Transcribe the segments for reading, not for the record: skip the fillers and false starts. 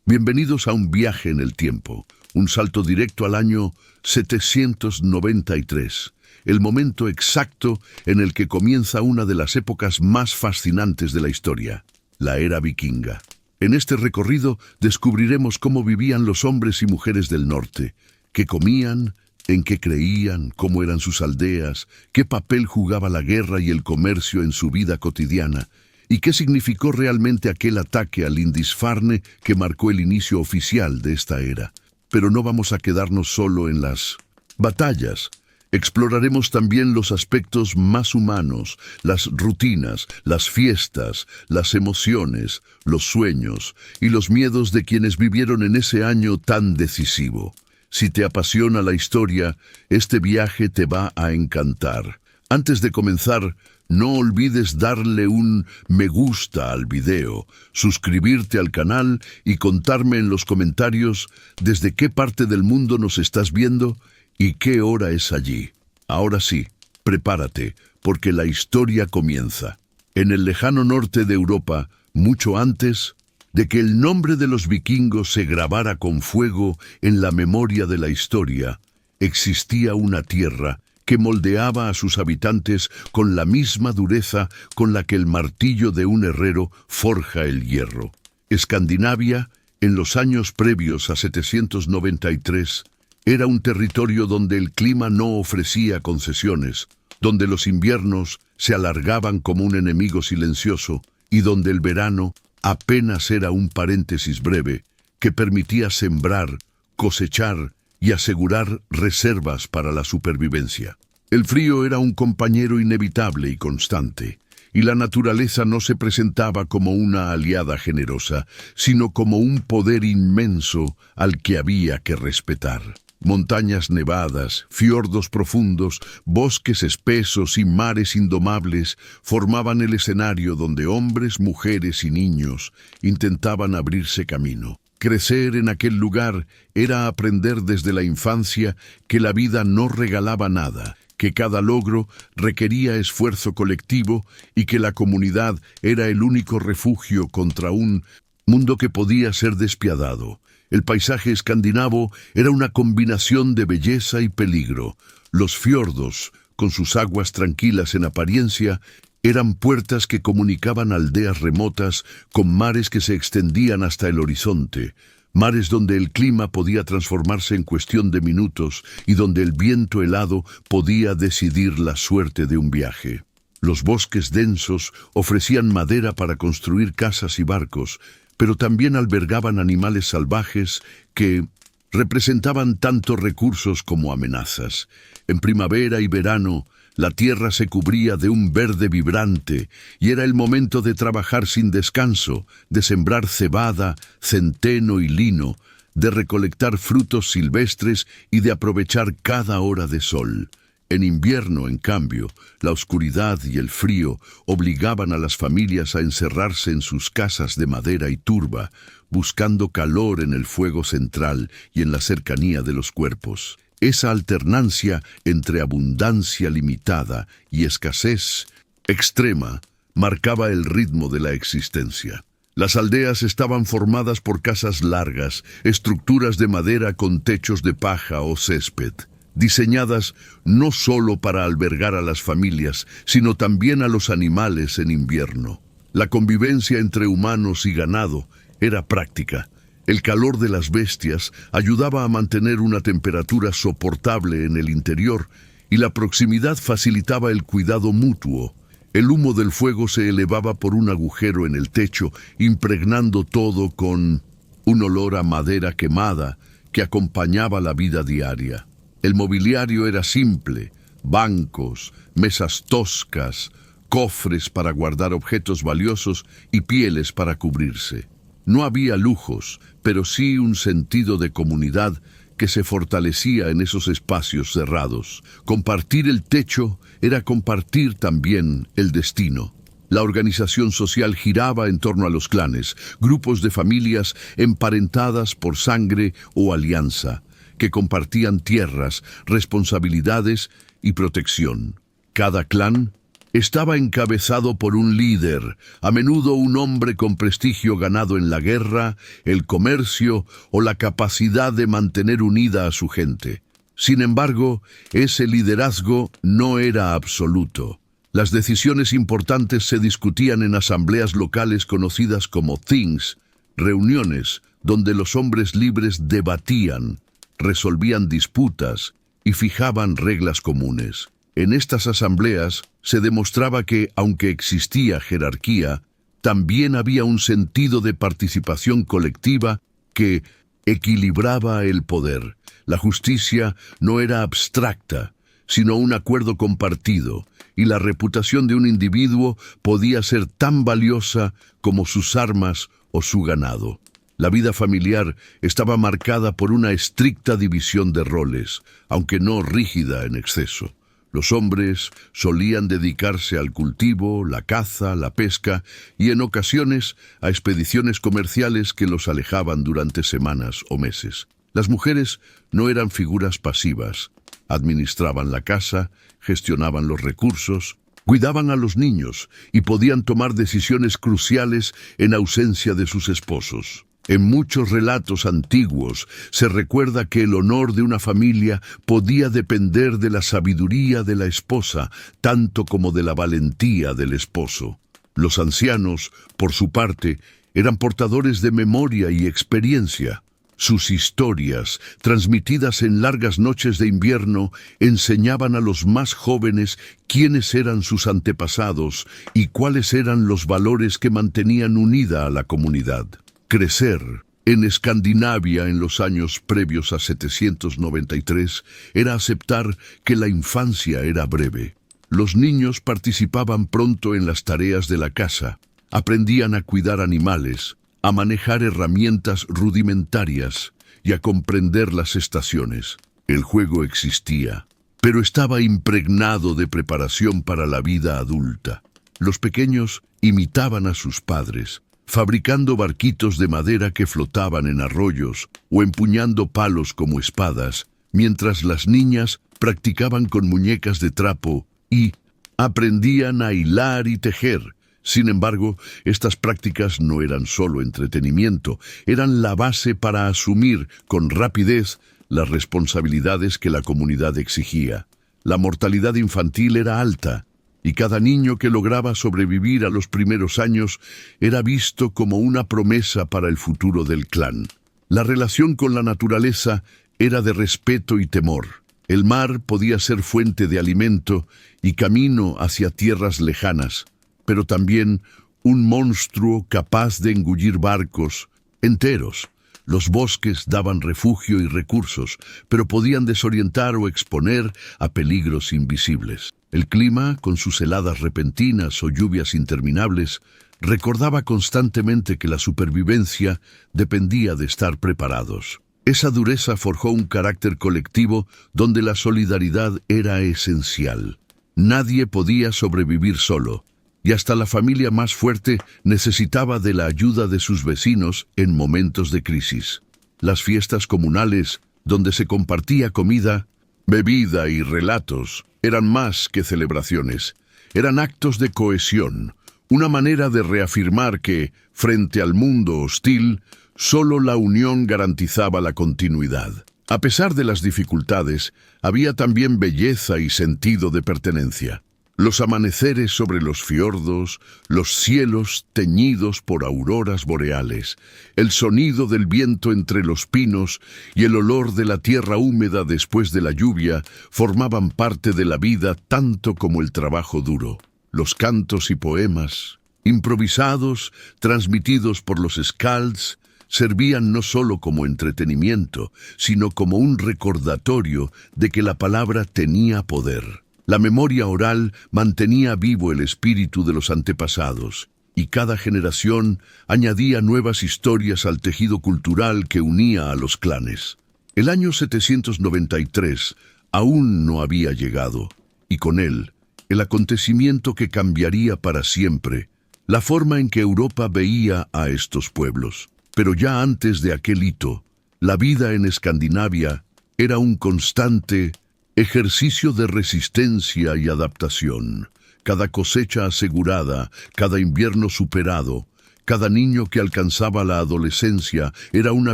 Bienvenidos a un viaje en el tiempo, un salto directo al año 793, el momento exacto en el que comienza una de las épocas más fascinantes de la historia, la era vikinga. En este recorrido descubriremos cómo vivían los hombres y mujeres del norte, qué comían, en qué creían, cómo eran sus aldeas, qué papel jugaba la guerra y el comercio en su vida cotidiana, y qué significó realmente aquel ataque a Lindisfarne que marcó el inicio oficial de esta era. Pero no vamos a quedarnos solo en las batallas. Exploraremos también los aspectos más humanos, las rutinas, las fiestas, las emociones, los sueños y los miedos de quienes vivieron en ese año tan decisivo. Si te apasiona la historia, este viaje te va a encantar. Antes de comenzar, no olvides darle un me gusta al video, suscribirte al canal y contarme en los comentarios desde qué parte del mundo nos estás viendo y qué hora es allí. Ahora sí, prepárate, porque la historia comienza. En el lejano norte de Europa, mucho antes de que el nombre de los vikingos se grabara con fuego en la memoria de la historia, existía una tierra que moldeaba a sus habitantes con la misma dureza con la que el martillo de un herrero forja el hierro. Escandinavia, en los años previos a 793, era un territorio donde el clima no ofrecía concesiones, donde los inviernos se alargaban como un enemigo silencioso y donde el verano apenas era un paréntesis breve que permitía sembrar, cosechar y asegurar reservas para la supervivencia. El frío era un compañero inevitable y constante, y la naturaleza no se presentaba como una aliada generosa, sino como un poder inmenso al que había que respetar. Montañas nevadas, fiordos profundos, bosques espesos y mares indomables formaban el escenario donde hombres, mujeres y niños intentaban abrirse camino. Crecer en aquel lugar era aprender desde la infancia que la vida no regalaba nada, que cada logro requería esfuerzo colectivo y que la comunidad era el único refugio contra un mundo que podía ser despiadado. El paisaje escandinavo era una combinación de belleza y peligro. Los fiordos, con sus aguas tranquilas en apariencia, eran puertas que comunicaban aldeas remotas con mares que se extendían hasta el horizonte, mares donde el clima podía transformarse en cuestión de minutos y donde el viento helado podía decidir la suerte de un viaje. Los bosques densos ofrecían madera para construir casas y barcos, pero también albergaban animales salvajes que representaban tanto recursos como amenazas. En primavera y verano, la tierra se cubría de un verde vibrante y era el momento de trabajar sin descanso, de sembrar cebada, centeno y lino, de recolectar frutos silvestres y de aprovechar cada hora de sol. En invierno, en cambio, la oscuridad y el frío obligaban a las familias a encerrarse en sus casas de madera y turba, buscando calor en el fuego central y en la cercanía de los cuerpos. Esa alternancia entre abundancia limitada y escasez extrema marcaba el ritmo de la existencia. Las aldeas estaban formadas por casas largas, estructuras de madera con techos de paja o césped, diseñadas no solo para albergar a las familias, sino también a los animales en invierno. La convivencia entre humanos y ganado era práctica. El calor de las bestias ayudaba a mantener una temperatura soportable en el interior y la proximidad facilitaba el cuidado mutuo. El humo del fuego se elevaba por un agujero en el techo, impregnando todo con un olor a madera quemada que acompañaba la vida diaria. El mobiliario era simple: bancos, mesas toscas, cofres para guardar objetos valiosos y pieles para cubrirse. No había lujos, pero sí un sentido de comunidad que se fortalecía en esos espacios cerrados. Compartir el techo era compartir también el destino. La organización social giraba en torno a los clanes, grupos de familias emparentadas por sangre o alianza, que compartían tierras, responsabilidades y protección. Cada clan estaba encabezado por un líder, a menudo un hombre con prestigio ganado en la guerra, el comercio o la capacidad de mantener unida a su gente. Sin embargo, ese liderazgo no era absoluto. Las decisiones importantes se discutían en asambleas locales conocidas como things, reuniones donde los hombres libres debatían, resolvían disputas y fijaban reglas comunes. En estas asambleas se demostraba que, aunque existía jerarquía, también había un sentido de participación colectiva que equilibraba el poder. La justicia no era abstracta, sino un acuerdo compartido, y la reputación de un individuo podía ser tan valiosa como sus armas o su ganado. La vida familiar estaba marcada por una estricta división de roles, aunque no rígida en exceso. Los hombres solían dedicarse al cultivo, la caza, la pesca y en ocasiones a expediciones comerciales que los alejaban durante semanas o meses. Las mujeres no eran figuras pasivas. Administraban la casa, gestionaban los recursos, cuidaban a los niños y podían tomar decisiones cruciales en ausencia de sus esposos. En muchos relatos antiguos se recuerda que el honor de una familia podía depender de la sabiduría de la esposa, tanto como de la valentía del esposo. Los ancianos, por su parte, eran portadores de memoria y experiencia. Sus historias, transmitidas en largas noches de invierno, enseñaban a los más jóvenes quiénes eran sus antepasados y cuáles eran los valores que mantenían unida a la comunidad. Crecer en Escandinavia en los años previos a 793 era aceptar que la infancia era breve. Los niños participaban pronto en las tareas de la casa, aprendían a cuidar animales, a manejar herramientas rudimentarias y a comprender las estaciones. El juego existía, pero estaba impregnado de preparación para la vida adulta. Los pequeños imitaban a sus padres, fabricando barquitos de madera que flotaban en arroyos o empuñando palos como espadas, mientras las niñas practicaban con muñecas de trapo y aprendían a hilar y tejer. Sin embargo, estas prácticas no eran solo entretenimiento, eran la base para asumir con rapidez las responsabilidades que la comunidad exigía. La mortalidad infantil era alta, y cada niño que lograba sobrevivir a los primeros años era visto como una promesa para el futuro del clan. La relación con la naturaleza era de respeto y temor. El mar podía ser fuente de alimento y camino hacia tierras lejanas, pero también un monstruo capaz de engullir barcos enteros. Los bosques daban refugio y recursos, pero podían desorientar o exponer a peligros invisibles. El clima, con sus heladas repentinas o lluvias interminables, recordaba constantemente que la supervivencia dependía de estar preparados. Esa dureza forjó un carácter colectivo donde la solidaridad era esencial. Nadie podía sobrevivir solo, y hasta la familia más fuerte necesitaba de la ayuda de sus vecinos en momentos de crisis. Las fiestas comunales, donde se compartía comida, bebida y relatos, eran más que celebraciones, eran actos de cohesión, una manera de reafirmar que, frente al mundo hostil, solo la unión garantizaba la continuidad. A pesar de las dificultades, había también belleza y sentido de pertenencia. Los amaneceres sobre los fiordos, los cielos teñidos por auroras boreales, el sonido del viento entre los pinos y el olor de la tierra húmeda después de la lluvia formaban parte de la vida tanto como el trabajo duro. Los cantos y poemas, improvisados, transmitidos por los skalds, servían no solo como entretenimiento, sino como un recordatorio de que la palabra tenía poder. La memoria oral mantenía vivo el espíritu de los antepasados, y cada generación añadía nuevas historias al tejido cultural que unía a los clanes. El año 793 aún no había llegado, y con él, el acontecimiento que cambiaría para siempre la forma en que Europa veía a estos pueblos. Pero ya antes de aquel hito, la vida en Escandinavia era un constante ejercicio de resistencia y adaptación. cada cosecha asegurada, cada invierno superado, cada niño que alcanzaba la adolescencia era una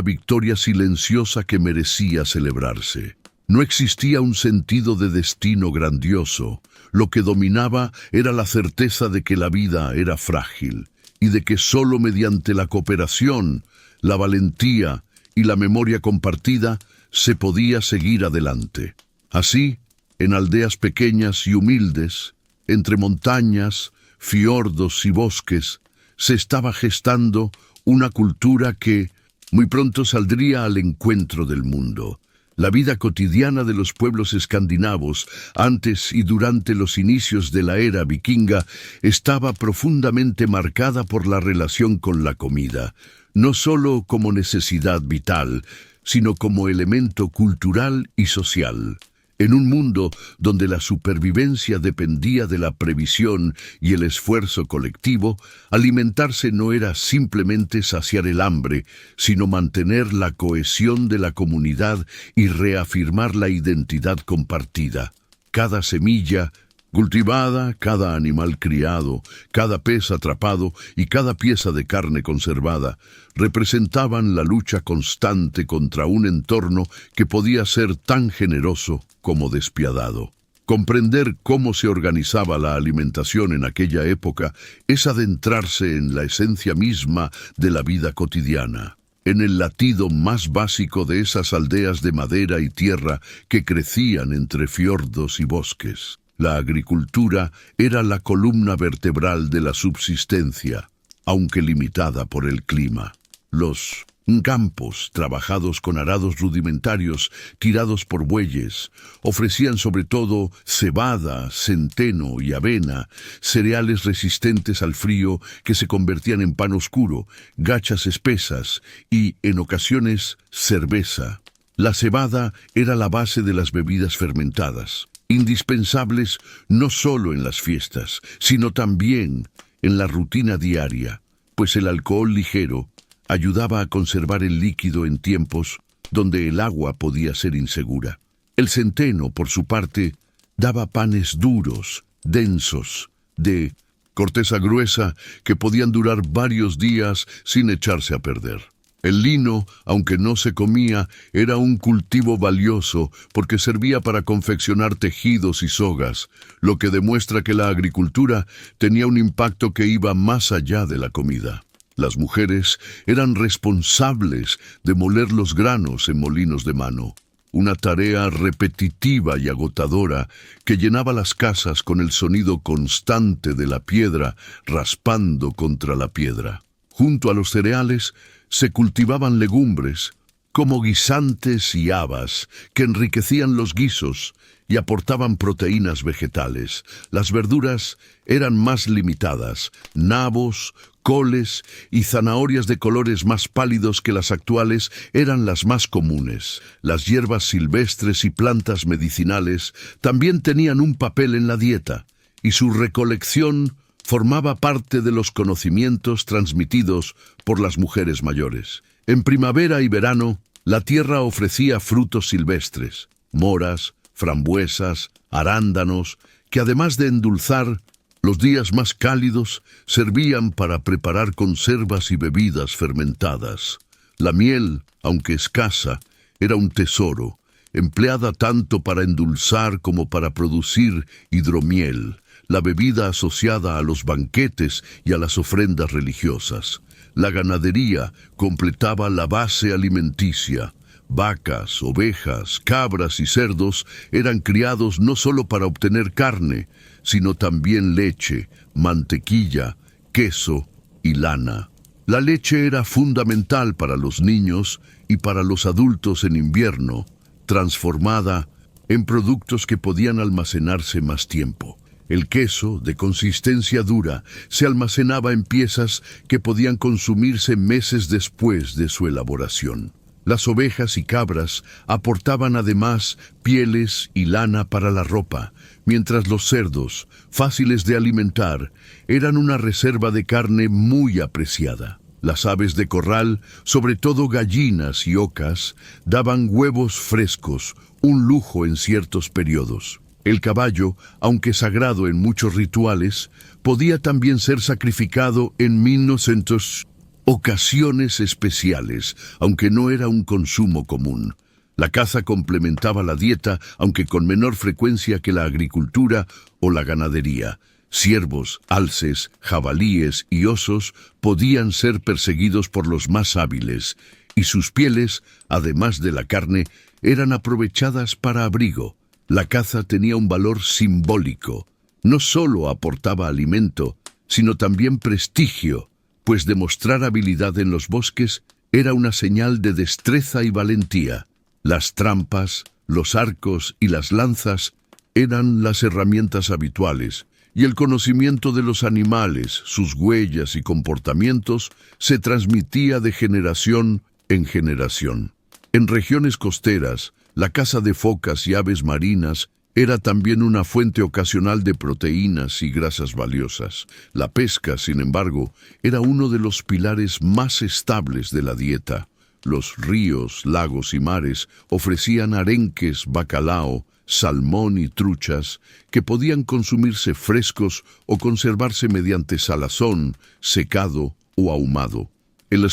victoria silenciosa que merecía celebrarse. No existía un sentido de destino grandioso. Lo que dominaba era la certeza de que la vida era frágil y de que solo mediante la cooperación, la valentía y la memoria compartida se podía seguir adelante. Así, en aldeas pequeñas y humildes, entre montañas, fiordos y bosques, se estaba gestando una cultura que muy pronto saldría al encuentro del mundo. La vida cotidiana de los pueblos escandinavos, antes y durante los inicios de la era vikinga, estaba profundamente marcada por la relación con la comida, no solo como necesidad vital, sino como elemento cultural y social. En un mundo donde la supervivencia dependía de la previsión y el esfuerzo colectivo, alimentarse no era simplemente saciar el hambre, sino mantener la cohesión de la comunidad y reafirmar la identidad compartida. Cada semilla cultivada, cada animal criado, cada pez atrapado y cada pieza de carne conservada representaban la lucha constante contra un entorno que podía ser tan generoso como despiadado. Comprender cómo se organizaba la alimentación en aquella época es adentrarse en la esencia misma de la vida cotidiana, en el latido más básico de esas aldeas de madera y tierra que crecían entre fiordos y bosques. La agricultura era la columna vertebral de la subsistencia, aunque limitada por el clima. Los campos, trabajados con arados rudimentarios, tirados por bueyes, ofrecían sobre todo cebada, centeno y avena, cereales resistentes al frío que se convertían en pan oscuro, gachas espesas y, en ocasiones, cerveza. La cebada era la base de las bebidas fermentadas, indispensables no solo en las fiestas, sino también en la rutina diaria, pues el alcohol ligero ayudaba a conservar el líquido en tiempos donde el agua podía ser insegura. El centeno, por su parte, daba panes duros, densos, de corteza gruesa que podían durar varios días sin echarse a perder. El lino, aunque no se comía, era un cultivo valioso porque servía para confeccionar tejidos y sogas, lo que demuestra que la agricultura tenía un impacto que iba más allá de la comida. Las mujeres eran responsables de moler los granos en molinos de mano, una tarea repetitiva y agotadora que llenaba las casas con el sonido constante de la piedra raspando contra la piedra. Junto a los cereales se cultivaban legumbres, como guisantes y habas, que enriquecían los guisos y aportaban proteínas vegetales. Las verduras eran más limitadas, nabos, coles y zanahorias de colores más pálidos que las actuales eran las más comunes. Las hierbas silvestres y plantas medicinales también tenían un papel en la dieta, y su recolección formaba parte de los conocimientos transmitidos por las mujeres mayores. En primavera y verano, la tierra ofrecía frutos silvestres, moras, frambuesas, arándanos, que además de endulzar los días más cálidos, servían para preparar conservas y bebidas fermentadas. La miel, aunque escasa, era un tesoro, empleada tanto para endulzar como para producir hidromiel, la bebida asociada a los banquetes y a las ofrendas religiosas. La ganadería completaba la base alimenticia. Vacas, ovejas, cabras y cerdos eran criados no solo para obtener carne, sino también leche, mantequilla, queso y lana. La leche era fundamental para los niños y para los adultos en invierno, transformada en productos que podían almacenarse más tiempo. El queso, de consistencia dura, se almacenaba en piezas que podían consumirse meses después de su elaboración. Las ovejas y cabras aportaban además pieles y lana para la ropa, mientras los cerdos, fáciles de alimentar, eran una reserva de carne muy apreciada. Las aves de corral, sobre todo gallinas y ocas, daban huevos frescos, un lujo en ciertos periodos. El caballo, aunque sagrado en muchos rituales, podía también ser sacrificado en 1900 ocasiones especiales, aunque no era un consumo común. La caza complementaba la dieta, aunque con menor frecuencia que la agricultura o la ganadería. Ciervos, alces, jabalíes y osos podían ser perseguidos por los más hábiles, y sus pieles, además de la carne, eran aprovechadas para abrigo. La caza tenía un valor simbólico. No solo aportaba alimento, sino también prestigio, pues demostrar habilidad en los bosques era una señal de destreza y valentía. Las trampas, los arcos y las lanzas eran las herramientas habituales, y el conocimiento de los animales, sus huellas y comportamientos se transmitía de generación en generación. En regiones costeras, la caza de focas y aves marinas era también una fuente ocasional de proteínas y grasas valiosas. La pesca, sin embargo, era uno de los pilares más estables de la dieta. Los ríos, lagos y mares ofrecían arenques, bacalao, salmón y truchas que podían consumirse frescos o conservarse mediante salazón, secado o ahumado. El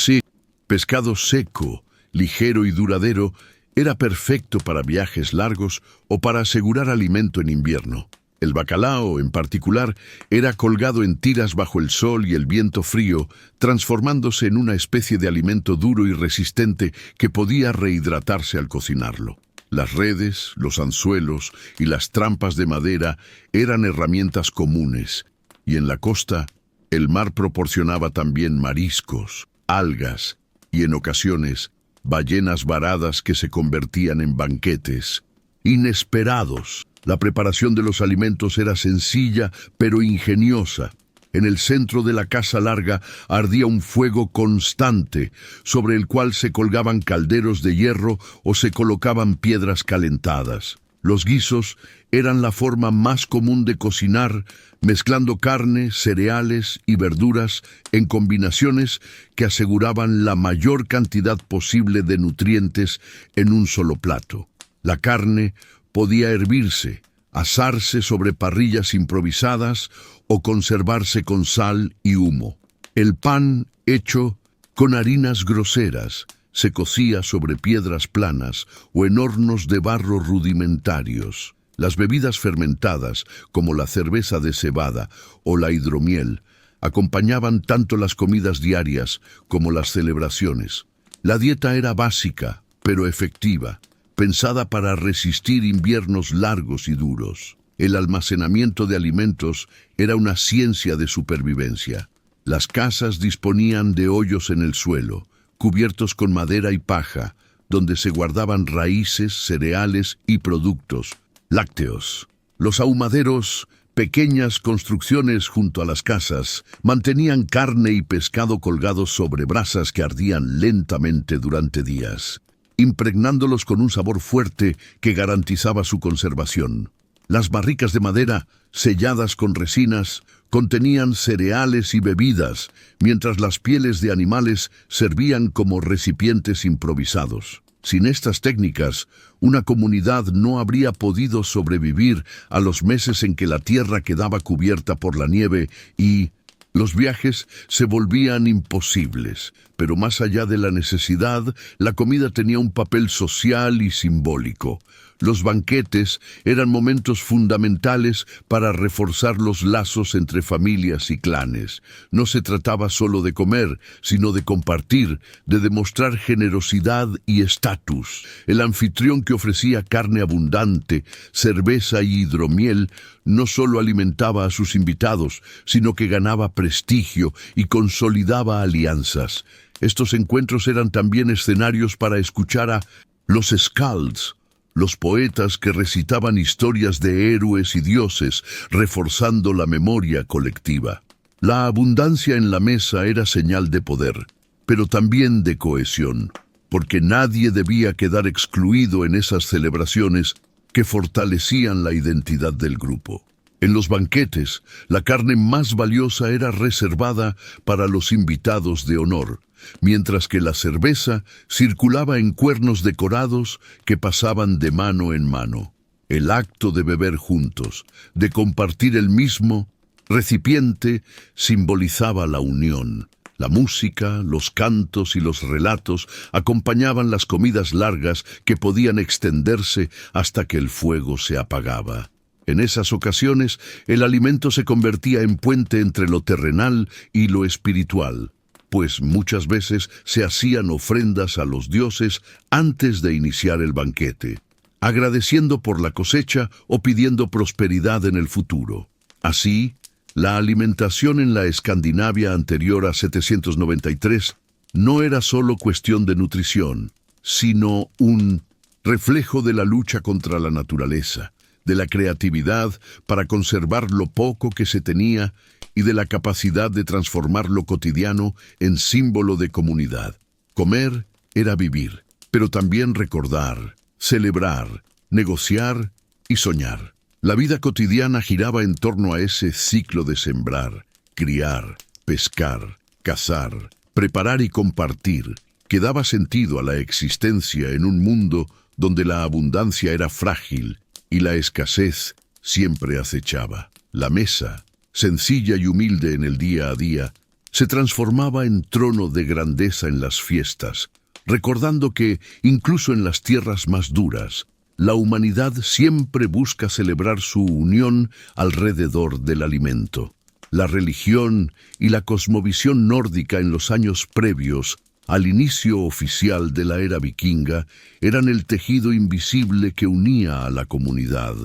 pescado seco, ligero y duradero, era perfecto para viajes largos o para asegurar alimento en invierno. El bacalao, en particular, era colgado en tiras bajo el sol y el viento frío, transformándose en una especie de alimento duro y resistente que podía rehidratarse al cocinarlo. Las redes, los anzuelos y las trampas de madera eran herramientas comunes, y en la costa, el mar proporcionaba también mariscos, algas y, en ocasiones, ballenas varadas que se convertían en banquetes inesperados. La preparación de los alimentos era sencilla, pero ingeniosa. En el centro de la casa larga ardía un fuego constante, sobre el cual se colgaban calderos de hierro o se colocaban piedras calentadas. Los guisos eran la forma más común de cocinar, mezclando carne, cereales y verduras en combinaciones que aseguraban la mayor cantidad posible de nutrientes en un solo plato. La carne podía hervirse, asarse sobre parrillas improvisadas o conservarse con sal y humo. El pan, hecho con harinas groseras, se cocía sobre piedras planas o en hornos de barro rudimentarios. Las bebidas fermentadas, como la cerveza de cebada o la hidromiel, acompañaban tanto las comidas diarias como las celebraciones. La dieta era básica, pero efectiva, pensada para resistir inviernos largos y duros. El almacenamiento de alimentos era una ciencia de supervivencia. Las casas disponían de hoyos en el suelo, cubiertos con madera y paja, donde se guardaban raíces, cereales y productos lácteos. Los ahumaderos, pequeñas construcciones junto a las casas, mantenían carne y pescado colgados sobre brasas que ardían lentamente durante días, impregnándolos con un sabor fuerte que garantizaba su conservación. Las barricas de madera, selladas con resinas, contenían cereales y bebidas, mientras las pieles de animales servían como recipientes improvisados. Sin estas técnicas, una comunidad no habría podido sobrevivir a los meses en que la tierra quedaba cubierta por la nieve y los viajes se volvían imposibles. Pero más allá de la necesidad, la comida tenía un papel social y simbólico. Los banquetes eran momentos fundamentales para reforzar los lazos entre familias y clanes. No se trataba solo de comer, sino de compartir, de demostrar generosidad y estatus. El anfitrión que ofrecía carne abundante, cerveza y hidromiel no solo alimentaba a sus invitados, sino que ganaba prestigio y consolidaba alianzas. Estos encuentros eran también escenarios para escuchar a los Skalds, los poetas que recitaban historias de héroes y dioses, reforzando la memoria colectiva. La abundancia en la mesa era señal de poder, pero también de cohesión, porque nadie debía quedar excluido en esas celebraciones que fortalecían la identidad del grupo. En los banquetes, la carne más valiosa era reservada para los invitados de honor, mientras que la cerveza circulaba en cuernos decorados que pasaban de mano en mano. El acto de beber juntos, de compartir el mismo recipiente, simbolizaba la unión. La música, los cantos y los relatos acompañaban las comidas largas que podían extenderse hasta que el fuego se apagaba. En esas ocasiones, el alimento se convertía en puente entre lo terrenal y lo espiritual, pues muchas veces se hacían ofrendas a los dioses antes de iniciar el banquete, agradeciendo por la cosecha o pidiendo prosperidad en el futuro. Así, la alimentación en la Escandinavia anterior a 793 no era solo cuestión de nutrición, sino un reflejo de la lucha contra la naturaleza, de la creatividad para conservar lo poco que se tenía y de la capacidad de transformar lo cotidiano en símbolo de comunidad. Comer era vivir, pero también recordar, celebrar, negociar y soñar. La vida cotidiana giraba en torno a ese ciclo de sembrar, criar, pescar, cazar, preparar y compartir, que daba sentido a la existencia en un mundo donde la abundancia era frágil y la escasez siempre acechaba. La mesa, sencilla y humilde en el día a día, se transformaba en trono de grandeza en las fiestas, recordando que, incluso en las tierras más duras, la humanidad siempre busca celebrar su unión alrededor del alimento. La religión y la cosmovisión nórdica en los años previos al inicio oficial de la era vikinga eran el tejido invisible que unía a la comunidad,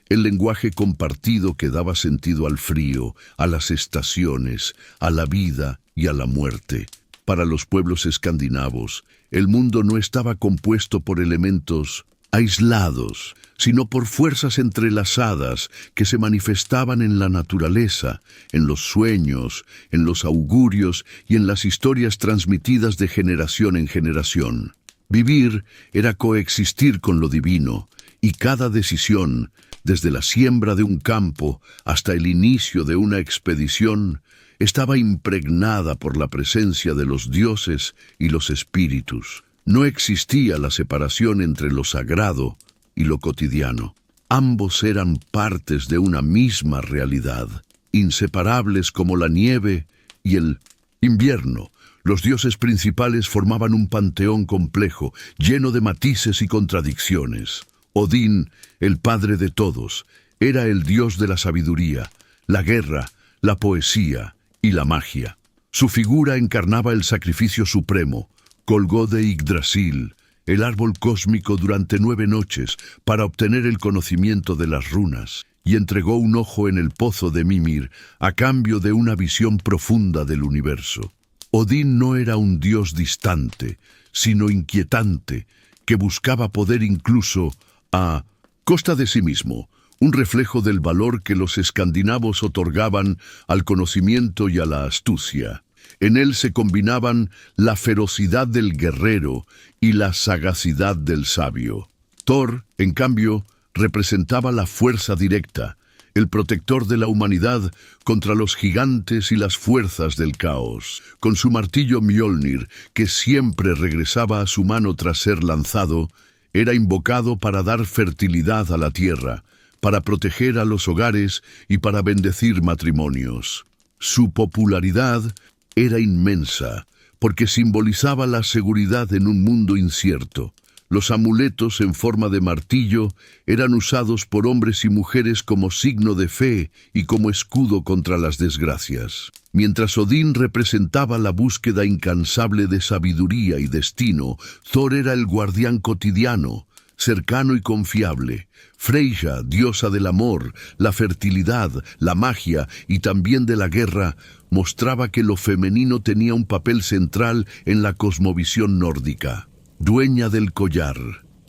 el lenguaje compartido que daba sentido al frío, a las estaciones, a la vida y a la muerte. Para los pueblos escandinavos, el mundo no estaba compuesto por elementos aislados, sino por fuerzas entrelazadas que se manifestaban en la naturaleza, en los sueños, en los augurios y en las historias transmitidas de generación en generación. Vivir era coexistir con lo divino, y cada decisión, desde la siembra de un campo hasta el inicio de una expedición, estaba impregnada por la presencia de los dioses y los espíritus. No existía la separación entre lo sagrado y lo cotidiano. Ambos eran partes de una misma realidad, inseparables como la nieve y el invierno. Los dioses principales formaban un panteón complejo, lleno de matices y contradicciones. Odín, el padre de todos, era el dios de la sabiduría, la guerra, la poesía y la magia. Su figura encarnaba el sacrificio supremo. Colgó de Yggdrasil, el árbol cósmico, durante 9 noches para obtener el conocimiento de las runas, y entregó un ojo en el pozo de Mimir a cambio de una visión profunda del universo. Odín no era un dios distante, sino inquietante, que buscaba poder incluso a costa de sí mismo, un reflejo del valor que los escandinavos otorgaban al conocimiento y a la astucia. En él se combinaban la ferocidad del guerrero y la sagacidad del sabio. Thor, en cambio, representaba la fuerza directa, el protector de la humanidad contra los gigantes y las fuerzas del caos. Con su martillo Mjolnir, que siempre regresaba a su mano tras ser lanzado, era invocado para dar fertilidad a la tierra, para proteger a los hogares y para bendecir matrimonios. Su popularidad era inmensa, porque simbolizaba la seguridad en un mundo incierto. Los amuletos en forma de martillo eran usados por hombres y mujeres como signo de fe y como escudo contra las desgracias. Mientras Odín representaba la búsqueda incansable de sabiduría y destino, Thor era el guardián cotidiano, cercano y confiable. Freyja, diosa del amor, la fertilidad, la magia y también de la guerra, mostraba que lo femenino tenía un papel central en la cosmovisión nórdica. Dueña del collar,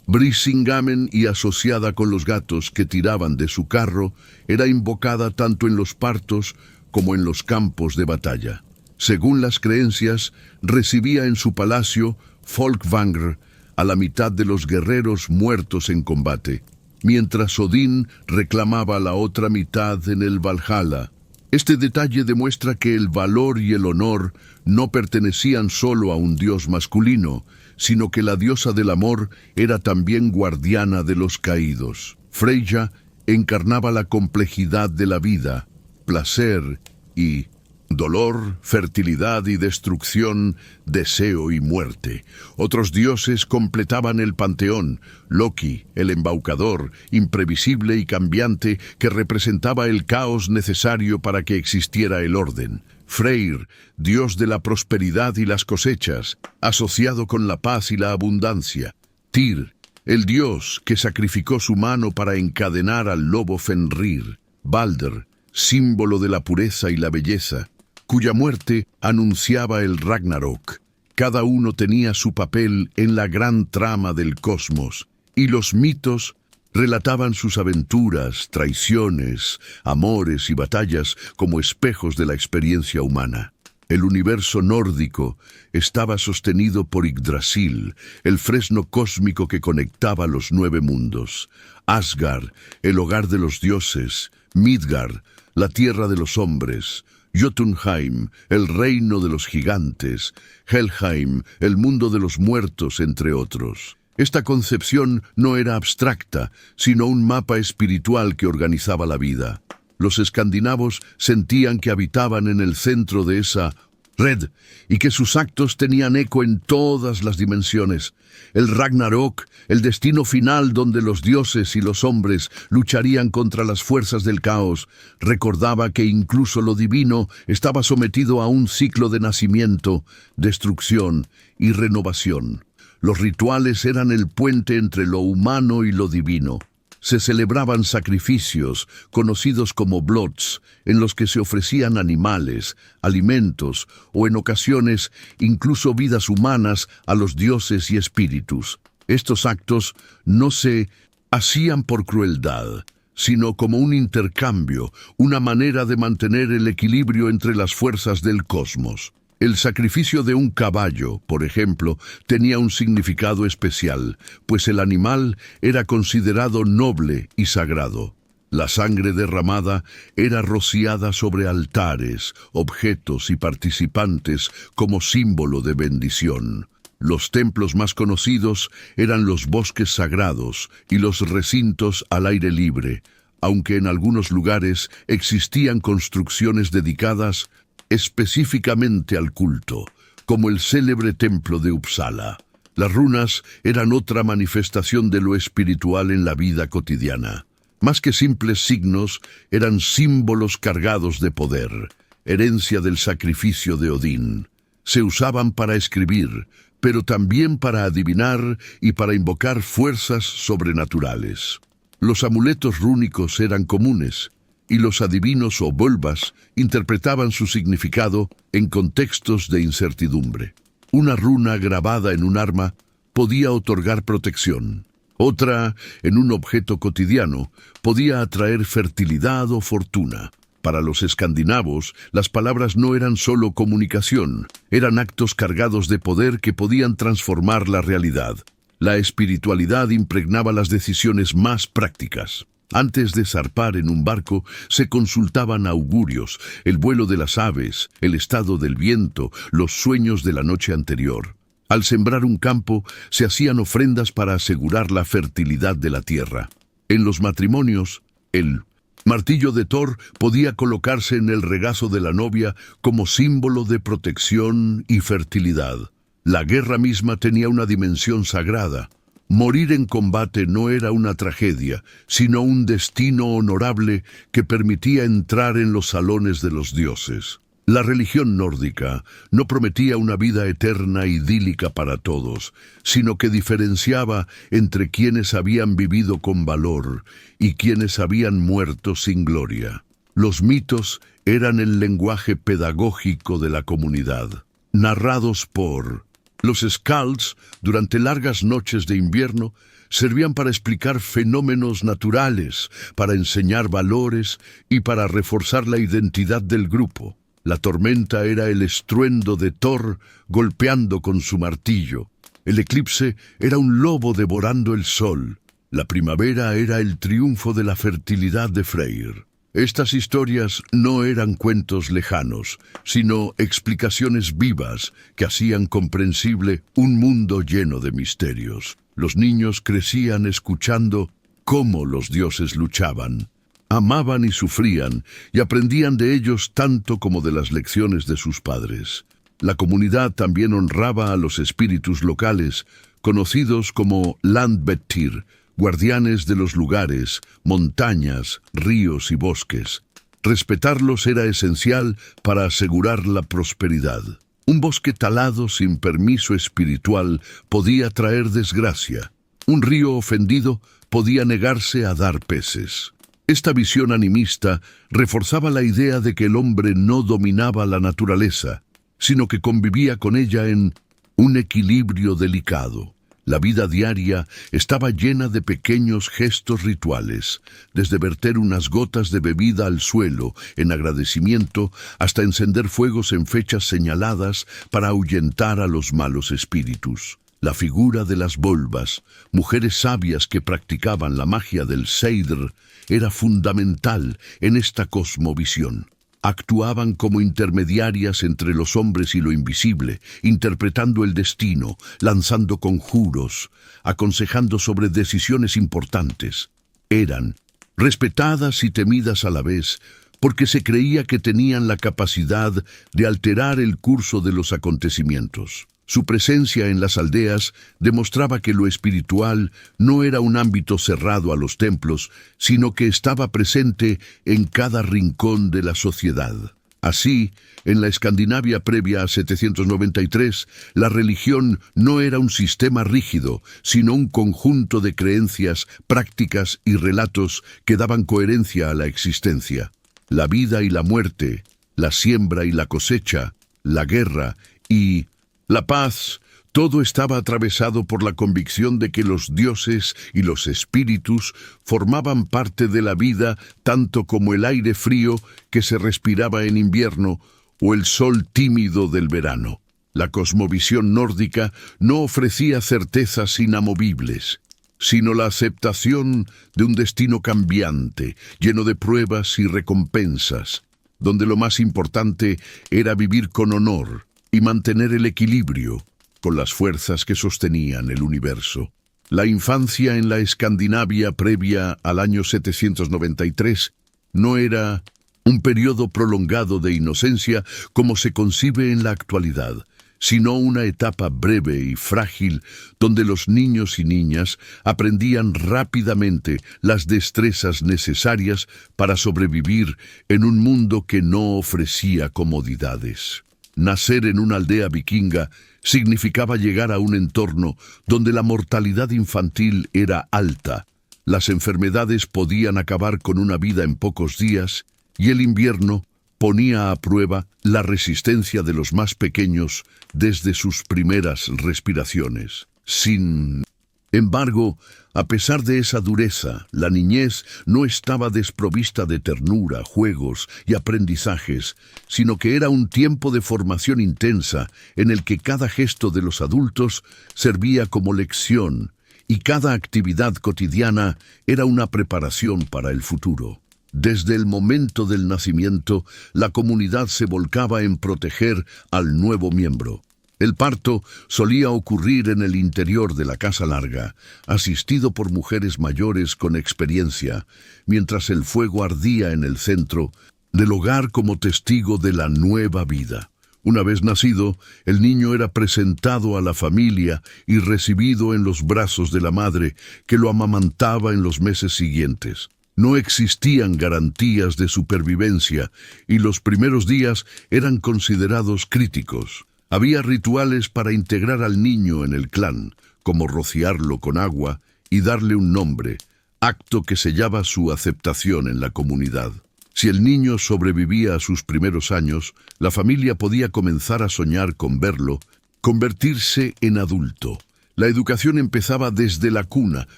Brisingamen, y asociada con los gatos que tiraban de su carro, era invocada tanto en los partos como en los campos de batalla. Según las creencias, recibía en su palacio Folkvangr a la mitad de los guerreros muertos en combate, mientras Odín reclamaba la otra mitad en el Valhalla. Este detalle demuestra que el valor y el honor no pertenecían solo a un dios masculino, sino que la diosa del amor era también guardiana de los caídos. Freyja encarnaba la complejidad de la vida, placer y dolor, fertilidad y destrucción, deseo y muerte. Otros dioses completaban el panteón: Loki, el embaucador, imprevisible y cambiante, que representaba el caos necesario para que existiera el orden. Freyr, dios de la prosperidad y las cosechas, asociado con la paz y la abundancia. Tyr, el dios que sacrificó su mano para encadenar al lobo Fenrir. Balder, símbolo de la pureza y la belleza, cuya muerte anunciaba el Ragnarok. Cada uno tenía su papel en la gran trama del cosmos, y los mitos relataban sus aventuras, traiciones, amores y batallas como espejos de la experiencia humana. El universo nórdico estaba sostenido por Yggdrasil, el fresno cósmico que conectaba los 9 mundos. Asgard, el hogar de los dioses. Midgard, la tierra de los hombres. Jotunheim, el reino de los gigantes. Helheim, el mundo de los muertos, entre otros. Esta concepción no era abstracta, sino un mapa espiritual que organizaba la vida. Los escandinavos sentían que habitaban en el centro de esa red y que sus actos tenían eco en todas las dimensiones. El Ragnarok, el destino final donde los dioses y los hombres lucharían contra las fuerzas del caos, recordaba que incluso lo divino estaba sometido a un ciclo de nacimiento, destrucción y renovación. Los rituales eran el puente entre lo humano y lo divino. Se celebraban sacrificios, conocidos como blots, en los que se ofrecían animales, alimentos o, en ocasiones, incluso vidas humanas a los dioses y espíritus. Estos actos no se hacían por crueldad, sino como un intercambio, una manera de mantener el equilibrio entre las fuerzas del cosmos. El sacrificio de un caballo, por ejemplo, tenía un significado especial, pues el animal era considerado noble y sagrado. La sangre derramada era rociada sobre altares, objetos y participantes como símbolo de bendición. Los templos más conocidos eran los bosques sagrados y los recintos al aire libre, aunque en algunos lugares existían construcciones dedicadas específicamente al culto, como el célebre templo de Uppsala. Las runas eran otra manifestación de lo espiritual en la vida cotidiana. Más que simples signos, eran símbolos cargados de poder, herencia del sacrificio de Odín. Se usaban para escribir, pero también para adivinar y para invocar fuerzas sobrenaturales. Los amuletos rúnicos eran comunes, y los adivinos o volvas interpretaban su significado en contextos de incertidumbre. Una runa grabada en un arma podía otorgar protección. Otra, en un objeto cotidiano, podía atraer fertilidad o fortuna. Para los escandinavos, las palabras no eran solo comunicación, eran actos cargados de poder que podían transformar la realidad. La espiritualidad impregnaba las decisiones más prácticas. Antes de zarpar en un barco, se consultaban augurios, el vuelo de las aves, el estado del viento, los sueños de la noche anterior. Al sembrar un campo, se hacían ofrendas para asegurar la fertilidad de la tierra. En los matrimonios, el martillo de Thor podía colocarse en el regazo de la novia como símbolo de protección y fertilidad. La guerra misma tenía una dimensión sagrada. Morir en combate no era una tragedia, sino un destino honorable que permitía entrar en los salones de los dioses. La religión nórdica no prometía una vida eterna idílica para todos, sino que diferenciaba entre quienes habían vivido con valor y quienes habían muerto sin gloria. Los mitos eran el lenguaje pedagógico de la comunidad, narrados por los Skalds. Durante largas noches de invierno, servían para explicar fenómenos naturales, para enseñar valores y para reforzar la identidad del grupo. La tormenta era el estruendo de Thor golpeando con su martillo. El eclipse era un lobo devorando el sol. La primavera era el triunfo de la fertilidad de Freyr. Estas historias no eran cuentos lejanos, sino explicaciones vivas que hacían comprensible un mundo lleno de misterios. Los niños crecían escuchando cómo los dioses luchaban. Amaban y sufrían, y aprendían de ellos tanto como de las lecciones de sus padres. La comunidad también honraba a los espíritus locales, conocidos como Landbettir, guardianes de los lugares, montañas, ríos y bosques. Respetarlos era esencial para asegurar la prosperidad. Un bosque talado sin permiso espiritual podía traer desgracia. Un río ofendido podía negarse a dar peces. Esta visión animista reforzaba la idea de que el hombre no dominaba la naturaleza, sino que convivía con ella en un equilibrio delicado. La vida diaria estaba llena de pequeños gestos rituales, desde verter unas gotas de bebida al suelo en agradecimiento hasta encender fuegos en fechas señaladas para ahuyentar a los malos espíritus. La figura de las volvas, mujeres sabias que practicaban la magia del Seidr, era fundamental en esta cosmovisión. Actuaban como intermediarias entre los hombres y lo invisible, interpretando el destino, lanzando conjuros, aconsejando sobre decisiones importantes. Eran respetadas y temidas a la vez, porque se creía que tenían la capacidad de alterar el curso de los acontecimientos. Su presencia en las aldeas demostraba que lo espiritual no era un ámbito cerrado a los templos, sino que estaba presente en cada rincón de la sociedad. Así, en la Escandinavia previa a 793, la religión no era un sistema rígido, sino un conjunto de creencias, prácticas y relatos que daban coherencia a la existencia. La vida y la muerte, la siembra y la cosecha, la guerra y la paz, todo estaba atravesado por la convicción de que los dioses y los espíritus formaban parte de la vida tanto como el aire frío que se respiraba en invierno o el sol tímido del verano. La cosmovisión nórdica no ofrecía certezas inamovibles, sino la aceptación de un destino cambiante, lleno de pruebas y recompensas, donde lo más importante era vivir con honor y mantener el equilibrio con las fuerzas que sostenían el universo. La infancia en la Escandinavia previa al año 793 no era un periodo prolongado de inocencia como se concibe en la actualidad, sino una etapa breve y frágil donde los niños y niñas aprendían rápidamente las destrezas necesarias para sobrevivir en un mundo que no ofrecía comodidades. Nacer en una aldea vikinga significaba llegar a un entorno donde la mortalidad infantil era alta, las enfermedades podían acabar con una vida en pocos días y el invierno ponía a prueba la resistencia de los más pequeños desde sus primeras respiraciones. Sin embargo, a pesar de esa dureza, la niñez no estaba desprovista de ternura, juegos y aprendizajes, sino que era un tiempo de formación intensa en el que cada gesto de los adultos servía como lección y cada actividad cotidiana era una preparación para el futuro. Desde el momento del nacimiento, la comunidad se volcaba en proteger al nuevo miembro. El parto solía ocurrir en el interior de la casa larga, asistido por mujeres mayores con experiencia, mientras el fuego ardía en el centro del hogar como testigo de la nueva vida. Una vez nacido, el niño era presentado a la familia y recibido en los brazos de la madre, que lo amamantaba en los meses siguientes. No existían garantías de supervivencia y los primeros días eran considerados críticos. Había rituales para integrar al niño en el clan, como rociarlo con agua y darle un nombre, acto que sellaba su aceptación en la comunidad. Si el niño sobrevivía a sus primeros años, la familia podía comenzar a soñar con verlo, convertirse en adulto. La educación empezaba desde la cuna,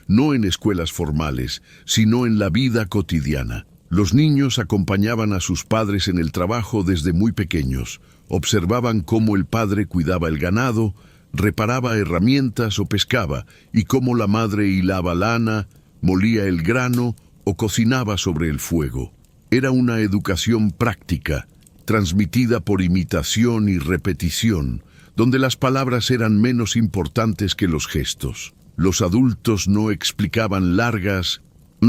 no en escuelas formales, sino en la vida cotidiana. Los niños acompañaban a sus padres en el trabajo desde muy pequeños. Observaban cómo el padre cuidaba el ganado, reparaba herramientas o pescaba, y cómo la madre hilaba lana, molía el grano o cocinaba sobre el fuego. Era una educación práctica, transmitida por imitación y repetición, donde las palabras eran menos importantes que los gestos. Los adultos no explicaban largas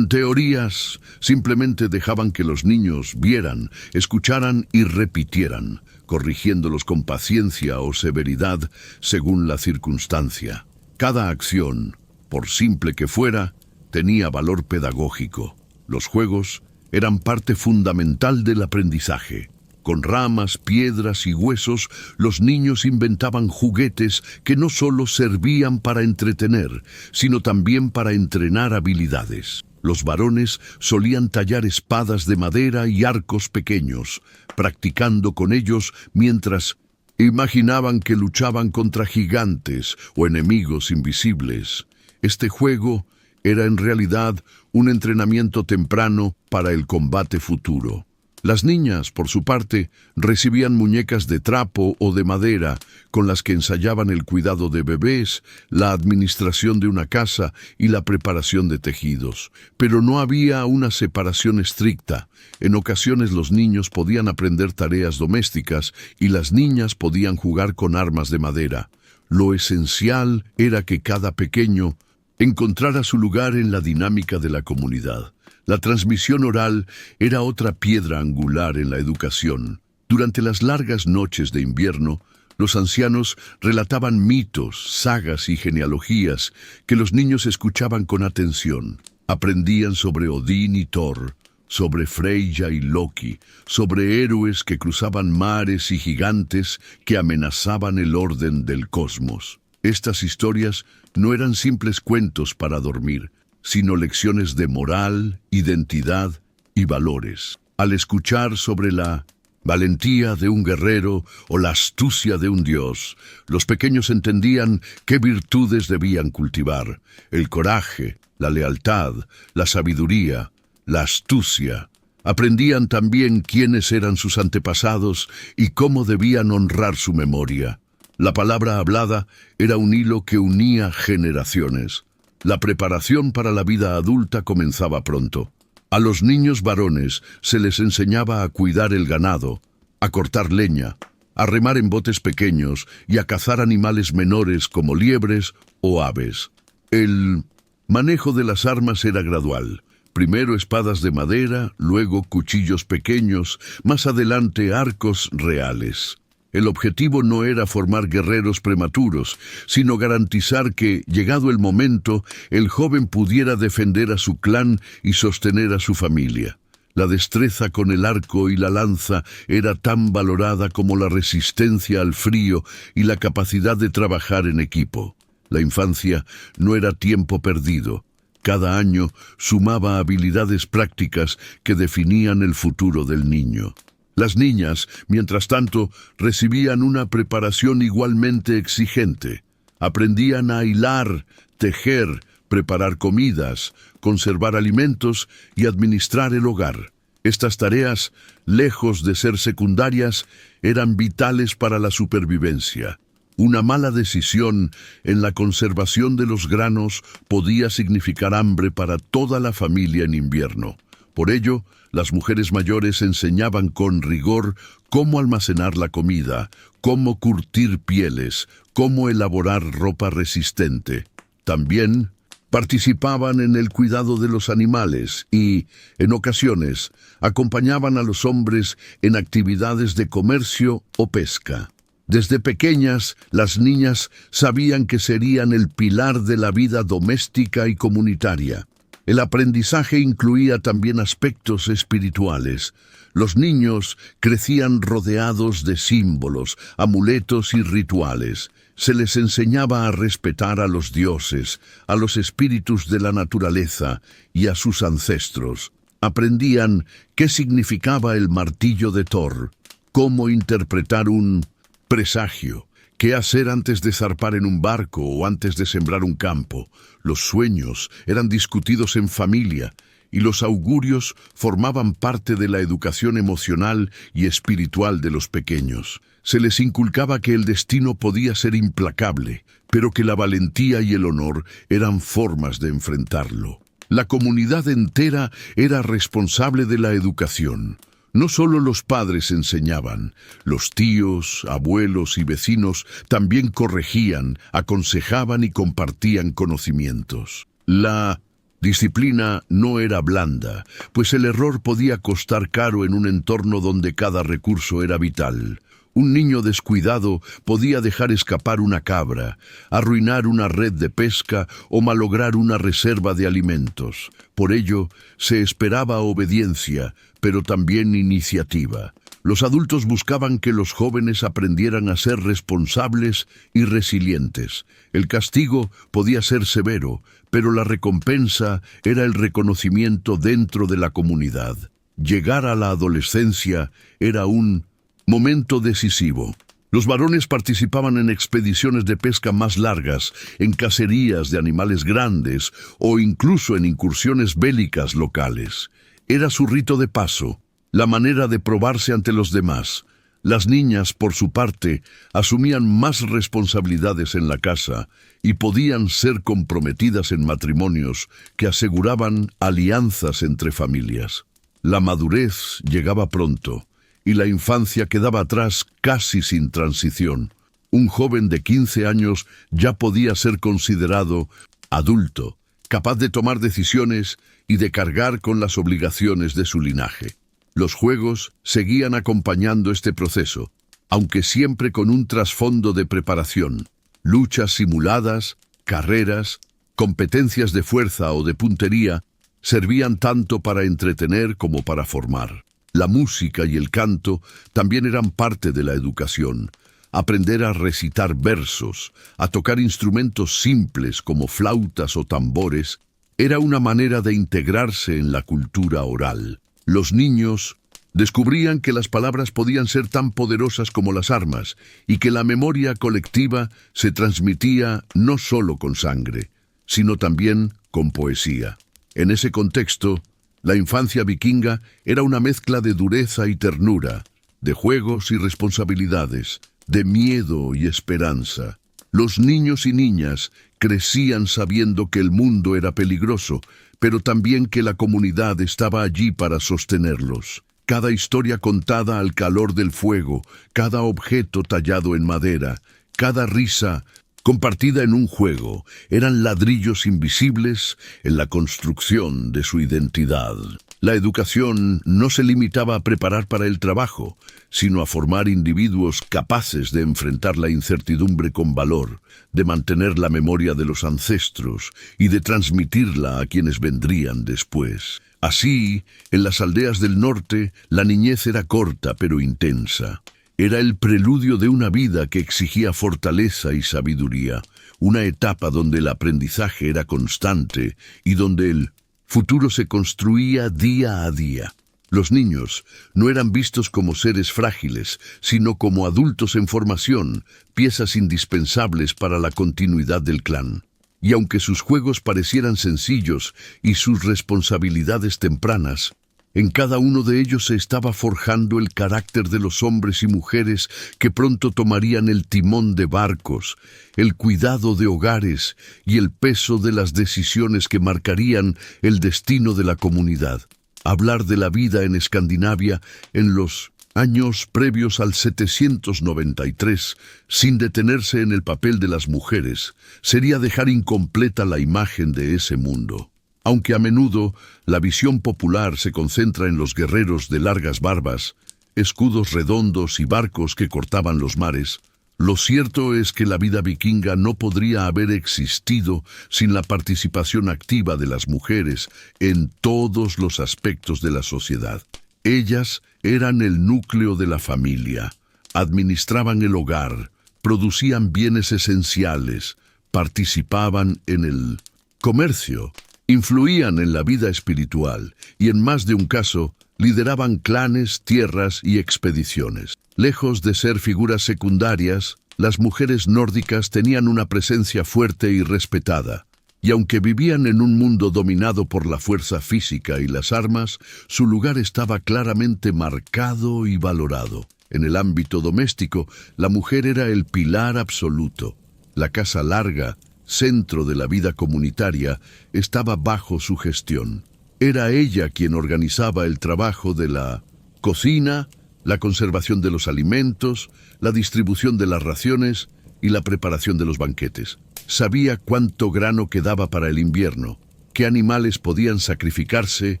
Teorías simplemente dejaban que los niños vieran, escucharan y repitieran, corrigiéndolos con paciencia o severidad según la circunstancia. Cada acción, por simple que fuera, tenía valor pedagógico. Los juegos eran parte fundamental del aprendizaje. Con ramas, piedras y huesos, los niños inventaban juguetes que no solo servían para entretener, sino también para entrenar habilidades. Los varones solían tallar espadas de madera y arcos pequeños, practicando con ellos mientras imaginaban que luchaban contra gigantes o enemigos invisibles. Este juego era en realidad un entrenamiento temprano para el combate futuro. Las niñas, por su parte, recibían muñecas de trapo o de madera con las que ensayaban el cuidado de bebés, la administración de una casa y la preparación de tejidos. Pero no había una separación estricta. En ocasiones los niños podían aprender tareas domésticas y las niñas podían jugar con armas de madera. Lo esencial era que cada pequeño encontrara su lugar en la dinámica de la comunidad. La transmisión oral era otra piedra angular en la educación. Durante las largas noches de invierno, los ancianos relataban mitos, sagas y genealogías que los niños escuchaban con atención. Aprendían sobre Odín y Thor, sobre Freyja y Loki, sobre héroes que cruzaban mares y gigantes que amenazaban el orden del cosmos. Estas historias no eran simples cuentos para dormir, sino lecciones de moral, identidad y valores. Al escuchar sobre la valentía de un guerrero o la astucia de un dios, los pequeños entendían qué virtudes debían cultivar: el coraje, la lealtad, la sabiduría, la astucia. Aprendían también quiénes eran sus antepasados y cómo debían honrar su memoria. La palabra hablada era un hilo que unía generaciones. La preparación para la vida adulta comenzaba pronto. A los niños varones se les enseñaba a cuidar el ganado, a cortar leña, a remar en botes pequeños y a cazar animales menores como liebres o aves. El manejo de las armas era gradual. Primero espadas de madera, luego cuchillos pequeños, más adelante arcos reales. El objetivo no era formar guerreros prematuros, sino garantizar que, llegado el momento, el joven pudiera defender a su clan y sostener a su familia. La destreza con el arco y la lanza era tan valorada como la resistencia al frío y la capacidad de trabajar en equipo. La infancia no era tiempo perdido. Cada año sumaba habilidades prácticas que definían el futuro del niño. Las niñas, mientras tanto, recibían una preparación igualmente exigente. Aprendían a hilar, tejer, preparar comidas, conservar alimentos y administrar el hogar. Estas tareas, lejos de ser secundarias, eran vitales para la supervivencia. Una mala decisión en la conservación de los granos podía significar hambre para toda la familia en invierno. Por ello, las mujeres mayores enseñaban con rigor cómo almacenar la comida, cómo curtir pieles, cómo elaborar ropa resistente. También participaban en el cuidado de los animales y, en ocasiones, acompañaban a los hombres en actividades de comercio o pesca. Desde pequeñas, las niñas sabían que serían el pilar de la vida doméstica y comunitaria. El aprendizaje incluía también aspectos espirituales. Los niños crecían rodeados de símbolos, amuletos y rituales. Se les enseñaba a respetar a los dioses, a los espíritus de la naturaleza y a sus ancestros. Aprendían qué significaba el martillo de Thor, cómo interpretar un presagio, qué hacer antes de zarpar en un barco o antes de sembrar un campo. Los sueños eran discutidos en familia y los augurios formaban parte de la educación emocional y espiritual de los pequeños. Se les inculcaba que el destino podía ser implacable, pero que la valentía y el honor eran formas de enfrentarlo. La comunidad entera era responsable de la educación. No solo los padres enseñaban, los tíos, abuelos y vecinos también corregían, aconsejaban y compartían conocimientos. La Disciplina no era blanda, pues el error podía costar caro en un entorno donde cada recurso era vital. Un niño descuidado podía dejar escapar una cabra, arruinar una red de pesca o malograr una reserva de alimentos. Por ello, se esperaba obediencia, pero también iniciativa. Los adultos buscaban que los jóvenes aprendieran a ser responsables y resilientes. El castigo podía ser severo, pero la recompensa era el reconocimiento dentro de la comunidad. Llegar a la adolescencia era un momento decisivo. Los varones participaban en expediciones de pesca más largas, en cacerías de animales grandes o incluso en incursiones bélicas locales. Era su rito de paso, la manera de probarse ante los demás. Las niñas, por su parte, asumían más responsabilidades en la casa y podían ser comprometidas en matrimonios que aseguraban alianzas entre familias. La madurez llegaba pronto y la infancia quedaba atrás casi sin transición. Un joven de 15 años ya podía ser considerado adulto, capaz de tomar decisiones y de cargar con las obligaciones de su linaje. Los juegos seguían acompañando este proceso, aunque siempre con un trasfondo de preparación. Luchas simuladas, carreras, competencias de fuerza o de puntería servían tanto para entretener como para formar. La música y el canto también eran parte de la educación. Aprender a recitar versos, a tocar instrumentos simples como flautas o tambores, era una manera de integrarse en la cultura oral. Los niños descubrían que las palabras podían ser tan poderosas como las armas y que la memoria colectiva se transmitía no solo con sangre, sino también con poesía. En ese contexto, la infancia vikinga era una mezcla de dureza y ternura, de juegos y responsabilidades, de miedo y esperanza. Los niños y niñas crecían sabiendo que el mundo era peligroso, pero también que la comunidad estaba allí para sostenerlos. Cada historia contada al calor del fuego, cada objeto tallado en madera, cada risa compartida en un juego, eran ladrillos invisibles en la construcción de su identidad. La educación no se limitaba a preparar para el trabajo, sino a formar individuos capaces de enfrentar la incertidumbre con valor, de mantener la memoria de los ancestros y de transmitirla a quienes vendrían después. Así, en las aldeas del norte, la niñez era corta pero intensa. Era el preludio de una vida que exigía fortaleza y sabiduría, una etapa donde el aprendizaje era constante y donde el futuro se construía día a día. Los niños no eran vistos como seres frágiles, sino como adultos en formación, piezas indispensables para la continuidad del clan. Y aunque sus juegos parecieran sencillos y sus responsabilidades tempranas, en cada uno de ellos se estaba forjando el carácter de los hombres y mujeres que pronto tomarían el timón de barcos, el cuidado de hogares y el peso de las decisiones que marcarían el destino de la comunidad. Hablar de la vida en Escandinavia en los años previos al 793, sin detenerse en el papel de las mujeres, sería dejar incompleta la imagen de ese mundo. Aunque a menudo la visión popular se concentra en los guerreros de largas barbas, escudos redondos y barcos que cortaban los mares, lo cierto es que la vida vikinga no podría haber existido sin la participación activa de las mujeres en todos los aspectos de la sociedad. Ellas eran el núcleo de la familia, administraban el hogar, producían bienes esenciales, participaban en el comercio, influían en la vida espiritual y en más de un caso lideraban clanes, tierras y expediciones. Lejos de ser figuras secundarias, las mujeres nórdicas tenían una presencia fuerte y respetada, y aunque vivían en un mundo dominado por la fuerza física y las armas, su lugar estaba claramente marcado y valorado. En el ámbito doméstico, la mujer era el pilar absoluto. La casa larga, centro de la vida comunitaria, estaba bajo su gestión. Era ella quien organizaba el trabajo de la cocina, la conservación de los alimentos, la distribución de las raciones y la preparación de los banquetes. Sabía cuánto grano quedaba para el invierno, qué animales podían sacrificarse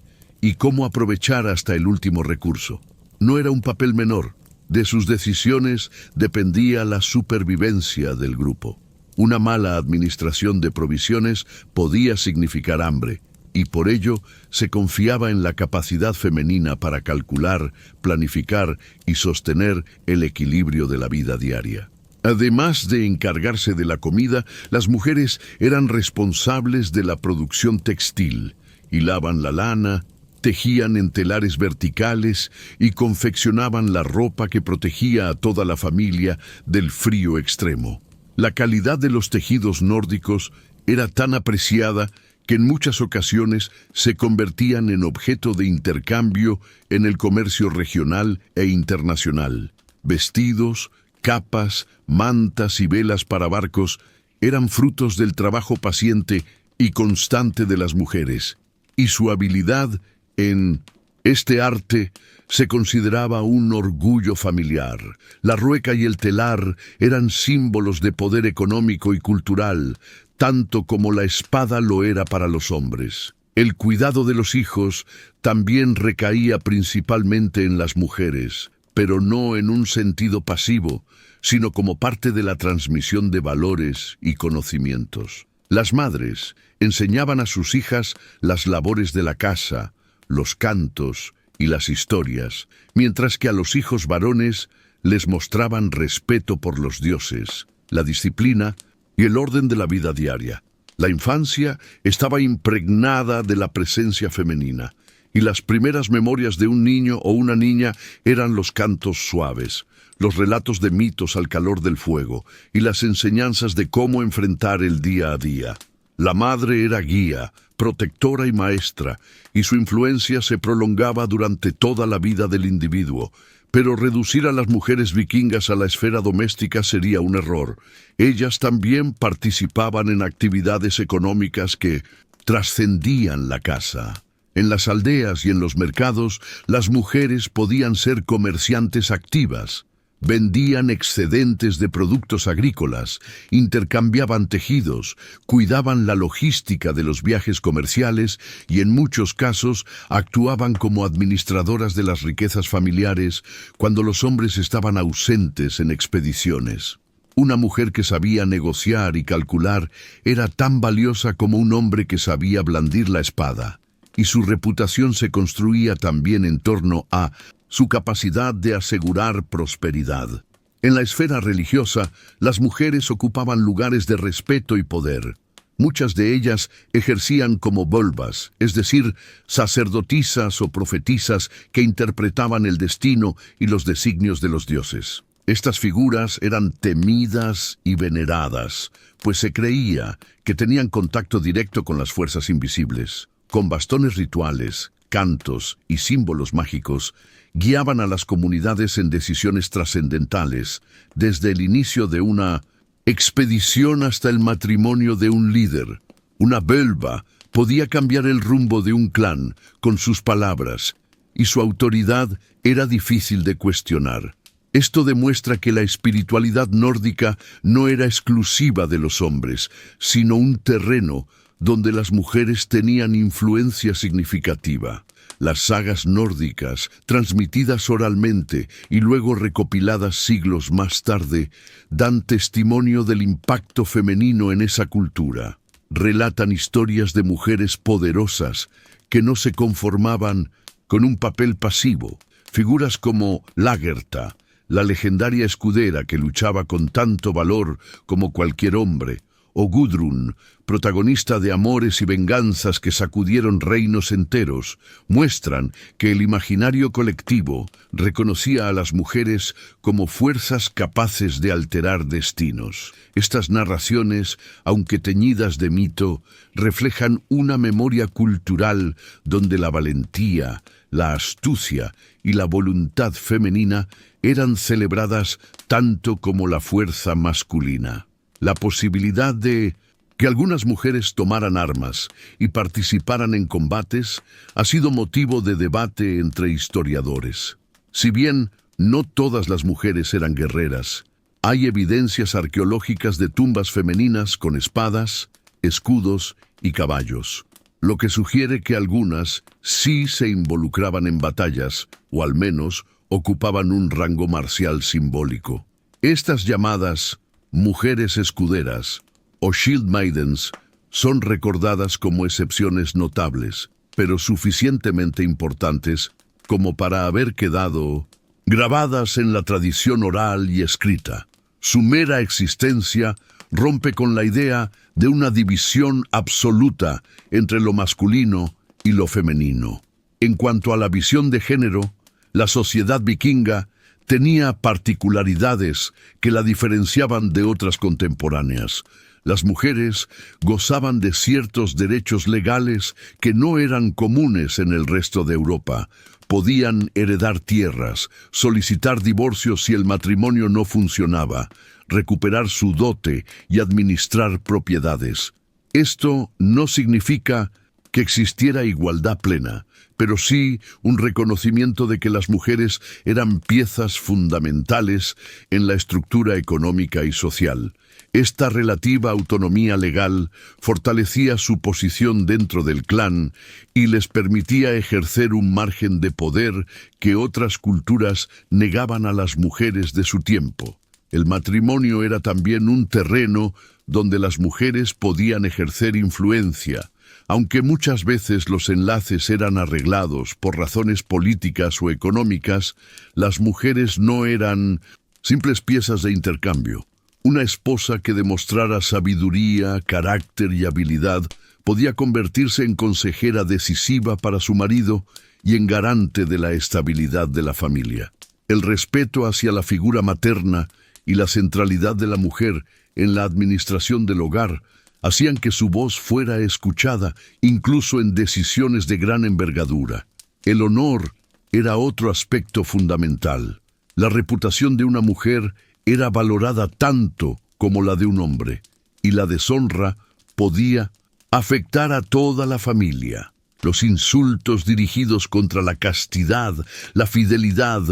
y cómo aprovechar hasta el último recurso. No era un papel menor. De sus decisiones dependía la supervivencia del grupo. Una mala administración de provisiones podía significar hambre, y por ello se confiaba en la capacidad femenina para calcular, planificar y sostener el equilibrio de la vida diaria. Además de encargarse de la comida, las mujeres eran responsables de la producción textil. Hilaban la lana, tejían en telares verticales y confeccionaban la ropa que protegía a toda la familia del frío extremo. La calidad de los tejidos nórdicos era tan apreciada que en muchas ocasiones se convertían en objeto de intercambio en el comercio regional e internacional. Vestidos, capas, mantas y velas para barcos eran frutos del trabajo paciente y constante de las mujeres, y su habilidad en este arte se consideraba un orgullo familiar. La rueca y el telar eran símbolos de poder económico y cultural, tanto como la espada lo era para los hombres. El cuidado de los hijos también recaía principalmente en las mujeres, pero no en un sentido pasivo, sino como parte de la transmisión de valores y conocimientos. Las madres enseñaban a sus hijas las labores de la casa, los cantos y las historias, mientras que a los hijos varones les mostraban respeto por los dioses, la disciplina y el orden de la vida diaria. La infancia estaba impregnada de la presencia femenina, y las primeras memorias de un niño o una niña eran los cantos suaves, los relatos de mitos al calor del fuego y las enseñanzas de cómo enfrentar el día a día. La madre era guía, protectora y maestra, y su influencia se prolongaba durante toda la vida del individuo. Pero reducir a las mujeres vikingas a la esfera doméstica sería un error. Ellas también participaban en actividades económicas que trascendían la casa. En las aldeas y en los mercados, las mujeres podían ser comerciantes activas. Vendían excedentes de productos agrícolas, intercambiaban tejidos, cuidaban la logística de los viajes comerciales y en muchos casos actuaban como administradoras de las riquezas familiares cuando los hombres estaban ausentes en expediciones. Una mujer que sabía negociar y calcular era tan valiosa como un hombre que sabía blandir la espada, y su reputación se construía también en torno a su capacidad de asegurar prosperidad. En la esfera religiosa, las mujeres ocupaban lugares de respeto y poder. Muchas de ellas ejercían como volvas, es decir, sacerdotisas o profetisas que interpretaban el destino y los designios de los dioses. Estas figuras eran temidas y veneradas, pues se creía que tenían contacto directo con las fuerzas invisibles. Con bastones rituales, cantos y símbolos mágicos, guiaban a las comunidades en decisiones trascendentales, desde el inicio de una expedición hasta el matrimonio de un líder. Una völva podía cambiar el rumbo de un clan con sus palabras, y su autoridad era difícil de cuestionar. Esto demuestra que la espiritualidad nórdica no era exclusiva de los hombres, sino un terreno donde las mujeres tenían influencia significativa. Las sagas nórdicas, transmitidas oralmente y luego recopiladas siglos más tarde, dan testimonio del impacto femenino en esa cultura. Relatan historias de mujeres poderosas que no se conformaban con un papel pasivo. Figuras como Lagertha, la legendaria escudera que luchaba con tanto valor como cualquier hombre, o Gudrun, protagonista de amores y venganzas que sacudieron reinos enteros, muestran que el imaginario colectivo reconocía a las mujeres como fuerzas capaces de alterar destinos. Estas narraciones, aunque teñidas de mito, reflejan una memoria cultural donde la valentía, la astucia y la voluntad femenina eran celebradas tanto como la fuerza masculina. La posibilidad de que algunas mujeres tomaran armas y participaran en combates ha sido motivo de debate entre historiadores. Si bien no todas las mujeres eran guerreras, hay evidencias arqueológicas de tumbas femeninas con espadas, escudos y caballos. lo que sugiere que algunas sí se involucraban en batallas, o al menos ocupaban un rango marcial simbólico. Estas llamadas mujeres escuderas o Shield Maidens son recordadas como excepciones notables, pero suficientemente importantes como para haber quedado grabadas en la tradición oral y escrita. Su mera existencia rompe con la idea de una división absoluta entre lo masculino y lo femenino. En cuanto a la visión de género, la sociedad vikinga tenía particularidades que la diferenciaban de otras contemporáneas. Las mujeres gozaban de ciertos derechos legales que no eran comunes en el resto de Europa. Podían heredar tierras, solicitar divorcios si el matrimonio no funcionaba, recuperar su dote y administrar propiedades. Esto no significa que existiera igualdad plena, pero sí un reconocimiento de que las mujeres eran piezas fundamentales en la estructura económica y social. Esta relativa autonomía legal fortalecía su posición dentro del clan y les permitía ejercer un margen de poder que otras culturas negaban a las mujeres de su tiempo. El matrimonio era también un terreno donde las mujeres podían ejercer influencia, aunque muchas veces los enlaces eran arreglados por razones políticas o económicas. Las mujeres no eran simples piezas de intercambio. Una esposa que demostrara sabiduría, carácter y habilidad podía convertirse en consejera decisiva para su marido y en garante de la estabilidad de la familia. El respeto hacia la figura materna y la centralidad de la mujer en la administración del hogar hacían que su voz fuera escuchada, incluso en decisiones de gran envergadura. El honor era otro aspecto fundamental. La reputación de una mujer era valorada tanto como la de un hombre, y la deshonra podía afectar a toda la familia. Los insultos dirigidos contra la castidad, la fidelidad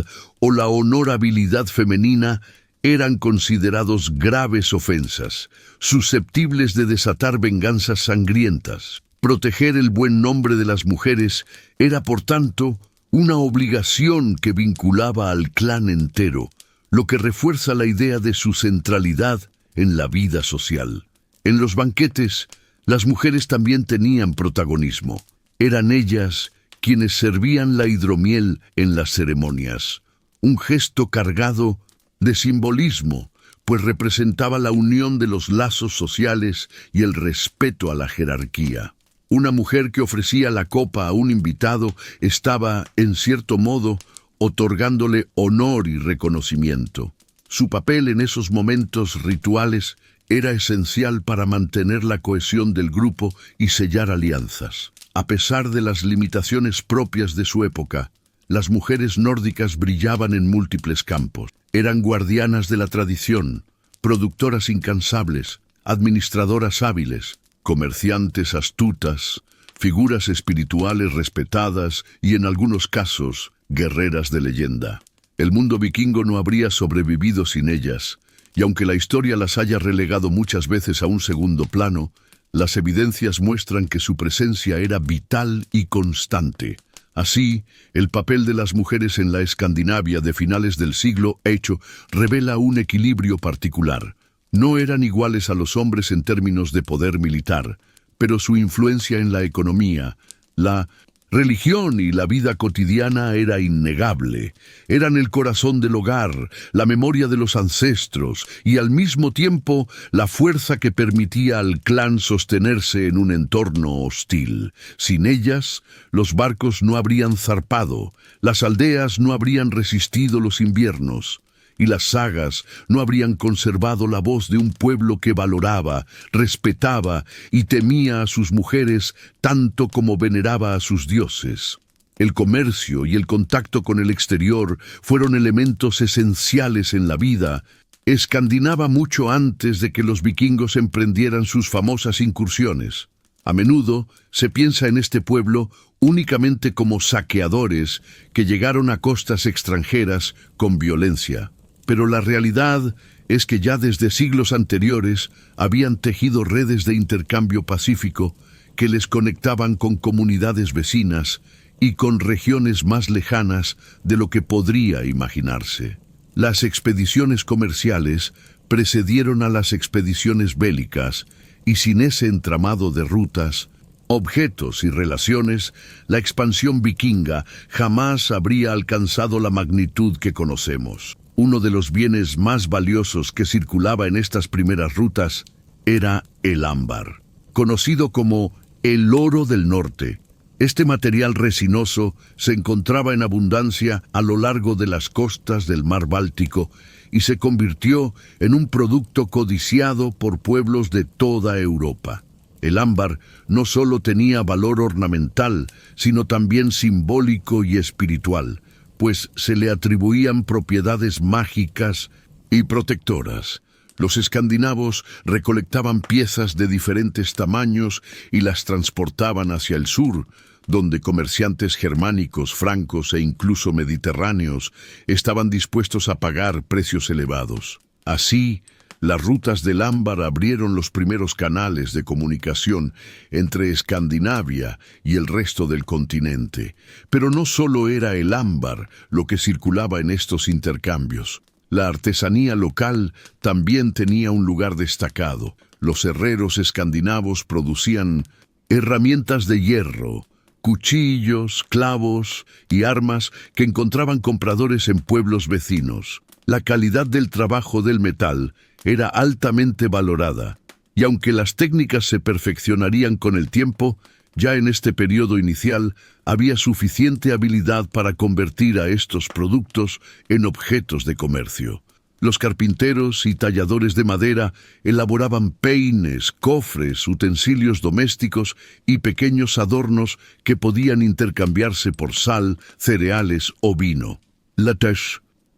o la honorabilidad femenina eran considerados graves ofensas, susceptibles de desatar venganzas sangrientas. Proteger el buen nombre de las mujeres era, por tanto, una obligación que vinculaba al clan entero, lo que refuerza la idea de su centralidad en la vida social. En los banquetes, las mujeres también tenían protagonismo. Eran ellas quienes servían la hidromiel en las ceremonias, un gesto cargado de simbolismo, pues representaba la unión de los lazos sociales y el respeto a la jerarquía. Una mujer que ofrecía la copa a un invitado estaba, en cierto modo, otorgándole honor y reconocimiento. Su papel en esos momentos rituales era esencial para mantener la cohesión del grupo y sellar alianzas. A pesar de las limitaciones propias de su época, las mujeres nórdicas brillaban en múltiples campos. Eran guardianas de la tradición, productoras incansables, administradoras hábiles, comerciantes astutas, figuras espirituales respetadas y, en algunos casos, guerreras de leyenda. El mundo vikingo no habría sobrevivido sin ellas, y aunque la historia las haya relegado muchas veces a un segundo plano, las evidencias muestran que su presencia era vital y constante. Así, el papel de las mujeres en la Escandinavia de finales del siglo VIII revela un equilibrio particular. No eran iguales a los hombres en términos de poder militar, pero su influencia en la economía, la religión y la vida cotidiana era innegable. Eran el corazón del hogar, la memoria de los ancestros y al mismo tiempo la fuerza que permitía al clan sostenerse en un entorno hostil. Sin ellas, los barcos no habrían zarpado, las aldeas no habrían resistido los inviernos, y las sagas no habrían conservado la voz de un pueblo que valoraba, respetaba y temía a sus mujeres tanto como veneraba a sus dioses. El comercio y el contacto con el exterior fueron elementos esenciales en la vida escandinava mucho antes de que los vikingos emprendieran sus famosas incursiones. A menudo se piensa en este pueblo únicamente como saqueadores que llegaron a costas extranjeras con violencia. Pero la realidad es que ya desde siglos anteriores habían tejido redes de intercambio pacífico que les conectaban con comunidades vecinas y con regiones más lejanas de lo que podría imaginarse. Las expediciones comerciales precedieron a las expediciones bélicas, y sin ese entramado de rutas, objetos y relaciones, la expansión vikinga jamás habría alcanzado la magnitud que conocemos. Uno de los bienes más valiosos que circulaba en estas primeras rutas era el ámbar, conocido como el oro del norte. Este material resinoso se encontraba en abundancia a lo largo de las costas del mar Báltico y se convirtió en un producto codiciado por pueblos de toda Europa. El ámbar no solo tenía valor ornamental, sino también simbólico y espiritual, pues se le atribuían propiedades mágicas y protectoras. Los escandinavos recolectaban piezas de diferentes tamaños y las transportaban hacia el sur, donde comerciantes germánicos, francos e incluso mediterráneos estaban dispuestos a pagar precios elevados. Así, las rutas del ámbar abrieron los primeros canales de comunicación entre Escandinavia y el resto del continente. Pero no solo era el ámbar lo que circulaba en estos intercambios. La artesanía local también tenía un lugar destacado. Los herreros escandinavos producían herramientas de hierro, cuchillos, clavos y armas que encontraban compradores en pueblos vecinos. La calidad del trabajo del metal era altamente valorada, y aunque las técnicas se perfeccionarían con el tiempo, ya en este periodo inicial había suficiente habilidad para convertir a estos productos en objetos de comercio. Los carpinteros y talladores de madera elaboraban peines, cofres, utensilios domésticos y pequeños adornos que podían intercambiarse por sal, cereales o vino. La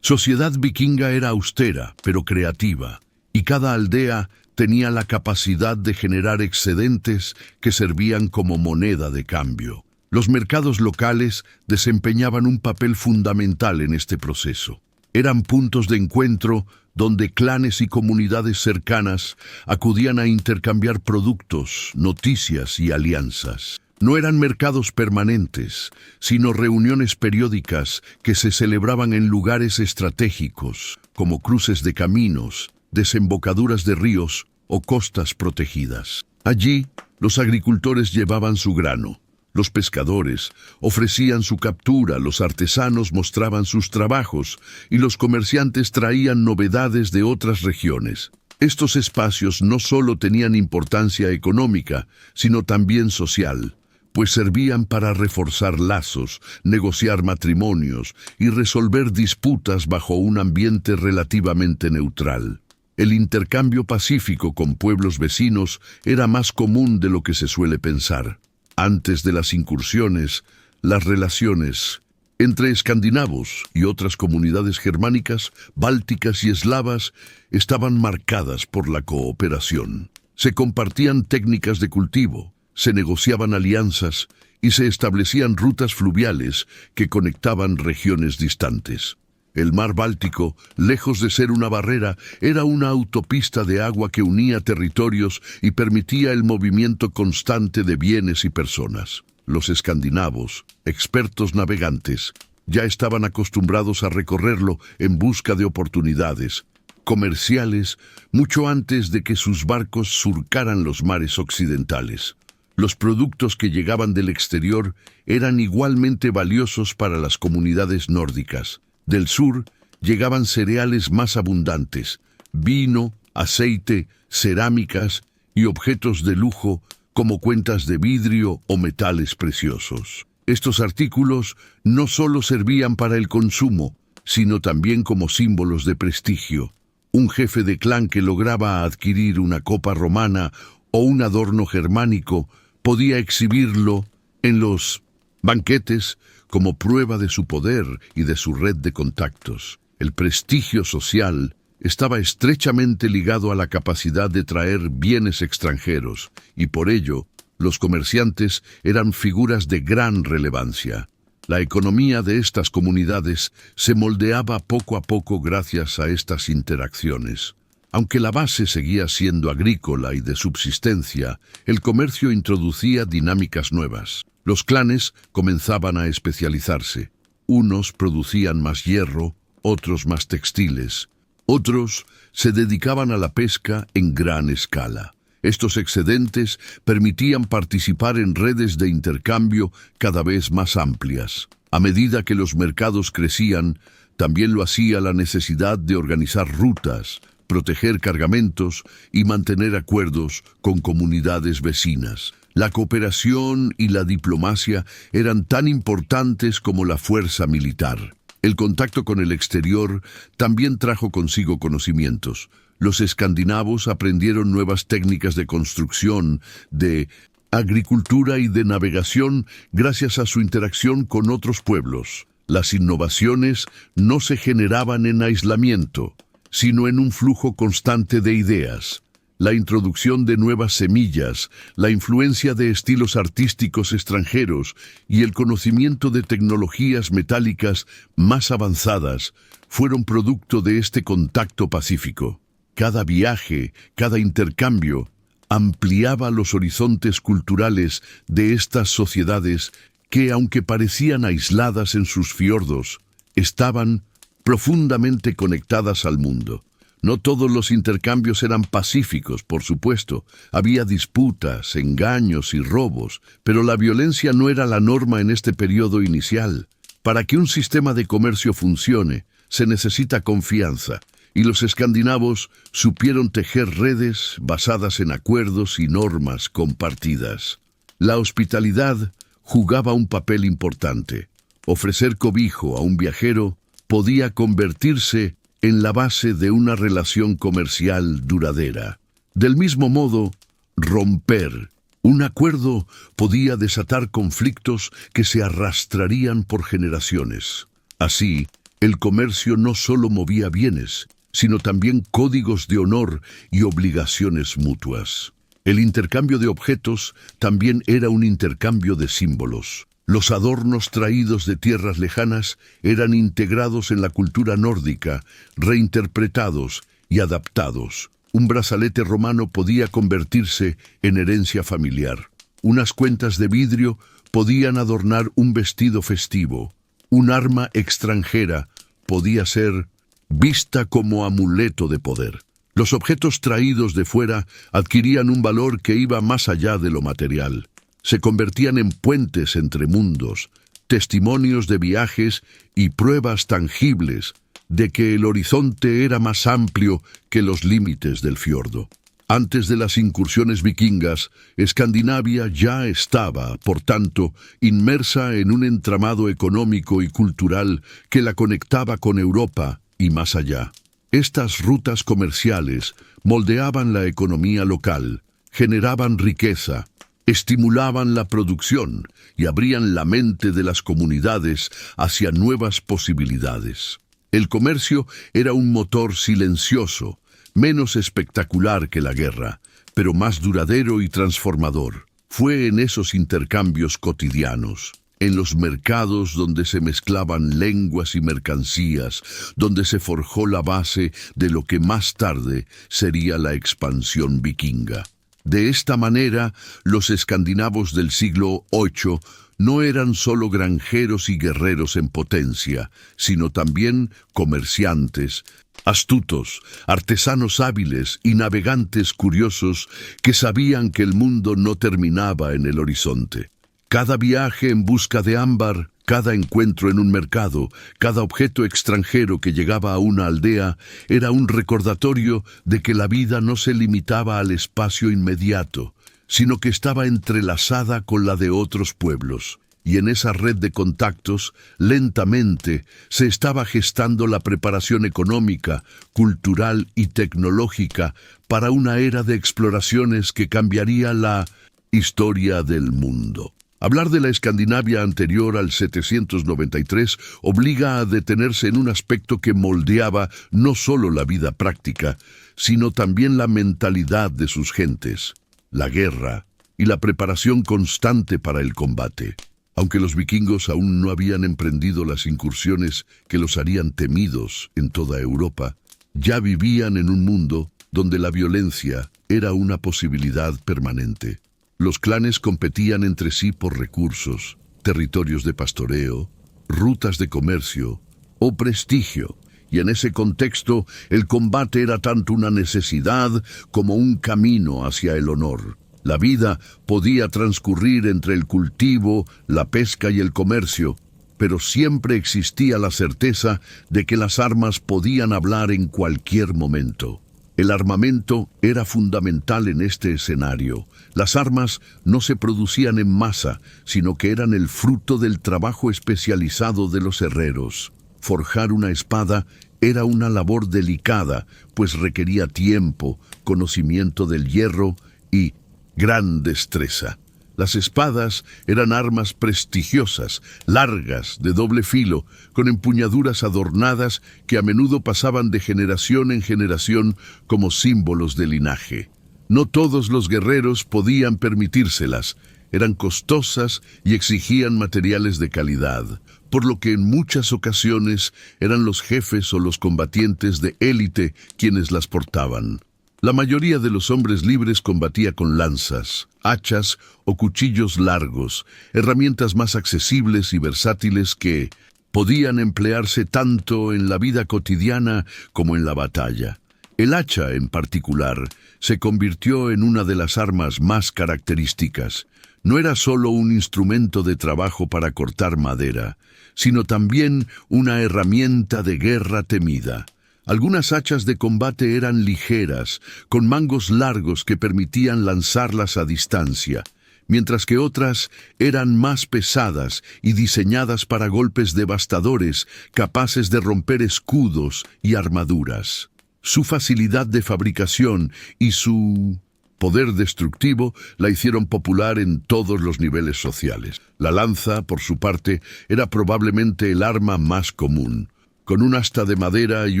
sociedad vikinga era austera, pero creativa, y cada aldea tenía la capacidad de generar excedentes que servían como moneda de cambio. Los mercados locales desempeñaban un papel fundamental en este proceso. Eran puntos de encuentro donde clanes y comunidades cercanas acudían a intercambiar productos, noticias y alianzas. No eran mercados permanentes, sino reuniones periódicas que se celebraban en lugares estratégicos, como cruces de caminos, desembocaduras de ríos o costas protegidas. Allí, los agricultores llevaban su grano. Los pescadores ofrecían su captura, los artesanos mostraban sus trabajos y los comerciantes traían novedades de otras regiones. Estos espacios no solo tenían importancia económica, sino también social, pues servían para reforzar lazos, negociar matrimonios y resolver disputas bajo un ambiente relativamente neutral. El intercambio pacífico con pueblos vecinos era más común de lo que se suele pensar. Antes de las incursiones, las relaciones entre escandinavos y otras comunidades germánicas, bálticas y eslavas estaban marcadas por la cooperación. Se compartían técnicas de cultivo, se negociaban alianzas y se establecían rutas fluviales que conectaban regiones distantes. El mar Báltico, lejos de ser una barrera, era una autopista de agua que unía territorios y permitía el movimiento constante de bienes y personas. Los escandinavos, expertos navegantes, ya estaban acostumbrados a recorrerlo en busca de oportunidades comerciales mucho antes de que sus barcos surcaran los mares occidentales. Los productos que llegaban del exterior eran igualmente valiosos para las comunidades nórdicas. Del sur llegaban cereales más abundantes, vino, aceite, cerámicas y objetos de lujo como cuentas de vidrio o metales preciosos. Estos artículos no solo servían para el consumo, sino también como símbolos de prestigio. Un jefe de clan que lograba adquirir una copa romana o un adorno germánico podía exhibirlo en los banquetes como prueba de su poder y de su red de contactos. El prestigio social estaba estrechamente ligado a la capacidad de traer bienes extranjeros, y por ello, los comerciantes eran figuras de gran relevancia. La economía de estas comunidades se moldeaba poco a poco gracias a estas interacciones. Aunque la base seguía siendo agrícola y de subsistencia, el comercio introducía dinámicas nuevas. Los clanes comenzaban a especializarse. Unos producían más hierro, otros más textiles. Otros se dedicaban a la pesca en gran escala. Estos excedentes permitían participar en redes de intercambio cada vez más amplias. A medida que los mercados crecían, también lo hacía la necesidad de organizar rutas, proteger cargamentos y mantener acuerdos con comunidades vecinas. La cooperación y la diplomacia eran tan importantes como la fuerza militar. El contacto con el exterior también trajo consigo conocimientos. Los escandinavos aprendieron nuevas técnicas de construcción, de agricultura y de navegación gracias a su interacción con otros pueblos. Las innovaciones no se generaban en aislamiento, sino en un flujo constante de ideas. La introducción de nuevas semillas, la influencia de estilos artísticos extranjeros y el conocimiento de tecnologías metálicas más avanzadas fueron producto de este contacto pacífico. Cada viaje, cada intercambio, ampliaba los horizontes culturales de estas sociedades que, aunque parecían aisladas en sus fiordos, estaban profundamente conectadas al mundo. No todos los intercambios eran pacíficos, por supuesto. Había disputas, engaños y robos, pero la violencia no era la norma en este periodo inicial. Para que un sistema de comercio funcione, se necesita confianza, y los escandinavos supieron tejer redes basadas en acuerdos y normas compartidas. La hospitalidad jugaba un papel importante. Ofrecer cobijo a un viajero podía convertirse en la base de una relación comercial duradera. Del mismo modo, romper un acuerdo podía desatar conflictos que se arrastrarían por generaciones. Así, el comercio no solo movía bienes, sino también códigos de honor y obligaciones mutuas. El intercambio de objetos también era un intercambio de símbolos. Los adornos traídos de tierras lejanas eran integrados en la cultura nórdica, reinterpretados y adaptados. Un brazalete romano podía convertirse en herencia familiar. Unas cuentas de vidrio podían adornar un vestido festivo. Un arma extranjera podía ser vista como amuleto de poder. Los objetos traídos de fuera adquirían un valor que iba más allá de lo material. Se convertían en puentes entre mundos, testimonios de viajes y pruebas tangibles de que el horizonte era más amplio que los límites del fiordo. Antes de las incursiones vikingas, Escandinavia ya estaba, por tanto, inmersa en un entramado económico y cultural que la conectaba con Europa y más allá. Estas rutas comerciales moldeaban la economía local, generaban riqueza, estimulaban la producción y abrían la mente de las comunidades hacia nuevas posibilidades. El comercio era un motor silencioso, menos espectacular que la guerra, pero más duradero y transformador. Fue en esos intercambios cotidianos, en los mercados donde se mezclaban lenguas y mercancías, donde se forjó la base de lo que más tarde sería la expansión vikinga. De esta manera, los escandinavos del siglo VIII no eran solo granjeros y guerreros en potencia, sino también comerciantes, astutos, artesanos hábiles y navegantes curiosos que sabían que el mundo no terminaba en el horizonte. Cada viaje en busca de ámbar, cada encuentro en un mercado, cada objeto extranjero que llegaba a una aldea, era un recordatorio de que la vida no se limitaba al espacio inmediato, sino que estaba entrelazada con la de otros pueblos. Y en esa red de contactos, lentamente, se estaba gestando la preparación económica, cultural y tecnológica para una era de exploraciones que cambiaría la historia del mundo. Hablar de la Escandinavia anterior al 793 obliga a detenerse en un aspecto que moldeaba no solo la vida práctica, sino también la mentalidad de sus gentes, la guerra y la preparación constante para el combate. Aunque los vikingos aún no habían emprendido las incursiones que los harían temidos en toda Europa, ya vivían en un mundo donde la violencia era una posibilidad permanente. Los clanes competían entre sí por recursos, territorios de pastoreo, rutas de comercio o prestigio, y en ese contexto el combate era tanto una necesidad como un camino hacia el honor. La vida podía transcurrir entre el cultivo, la pesca y el comercio, pero siempre existía la certeza de que las armas podían hablar en cualquier momento. El armamento era fundamental en este escenario. Las armas no se producían en masa, sino que eran el fruto del trabajo especializado de los herreros. Forjar una espada era una labor delicada, pues requería tiempo, conocimiento del hierro y gran destreza. Las espadas eran armas prestigiosas, largas, de doble filo, con empuñaduras adornadas que a menudo pasaban de generación en generación como símbolos de linaje. No todos los guerreros podían permitírselas, eran costosas y exigían materiales de calidad, por lo que en muchas ocasiones eran los jefes o los combatientes de élite quienes las portaban. La mayoría de los hombres libres combatía con lanzas, hachas o cuchillos largos, herramientas más accesibles y versátiles que podían emplearse tanto en la vida cotidiana como en la batalla. El hacha, en particular, se convirtió en una de las armas más características. No era solo un instrumento de trabajo para cortar madera, sino también una herramienta de guerra temida. Algunas hachas de combate eran ligeras, con mangos largos que permitían lanzarlas a distancia, mientras que otras eran más pesadas y diseñadas para golpes devastadores, capaces de romper escudos y armaduras. Su facilidad de fabricación y su poder destructivo la hicieron popular en todos los niveles sociales. La lanza, por su parte, era probablemente el arma más común. Con un asta de madera y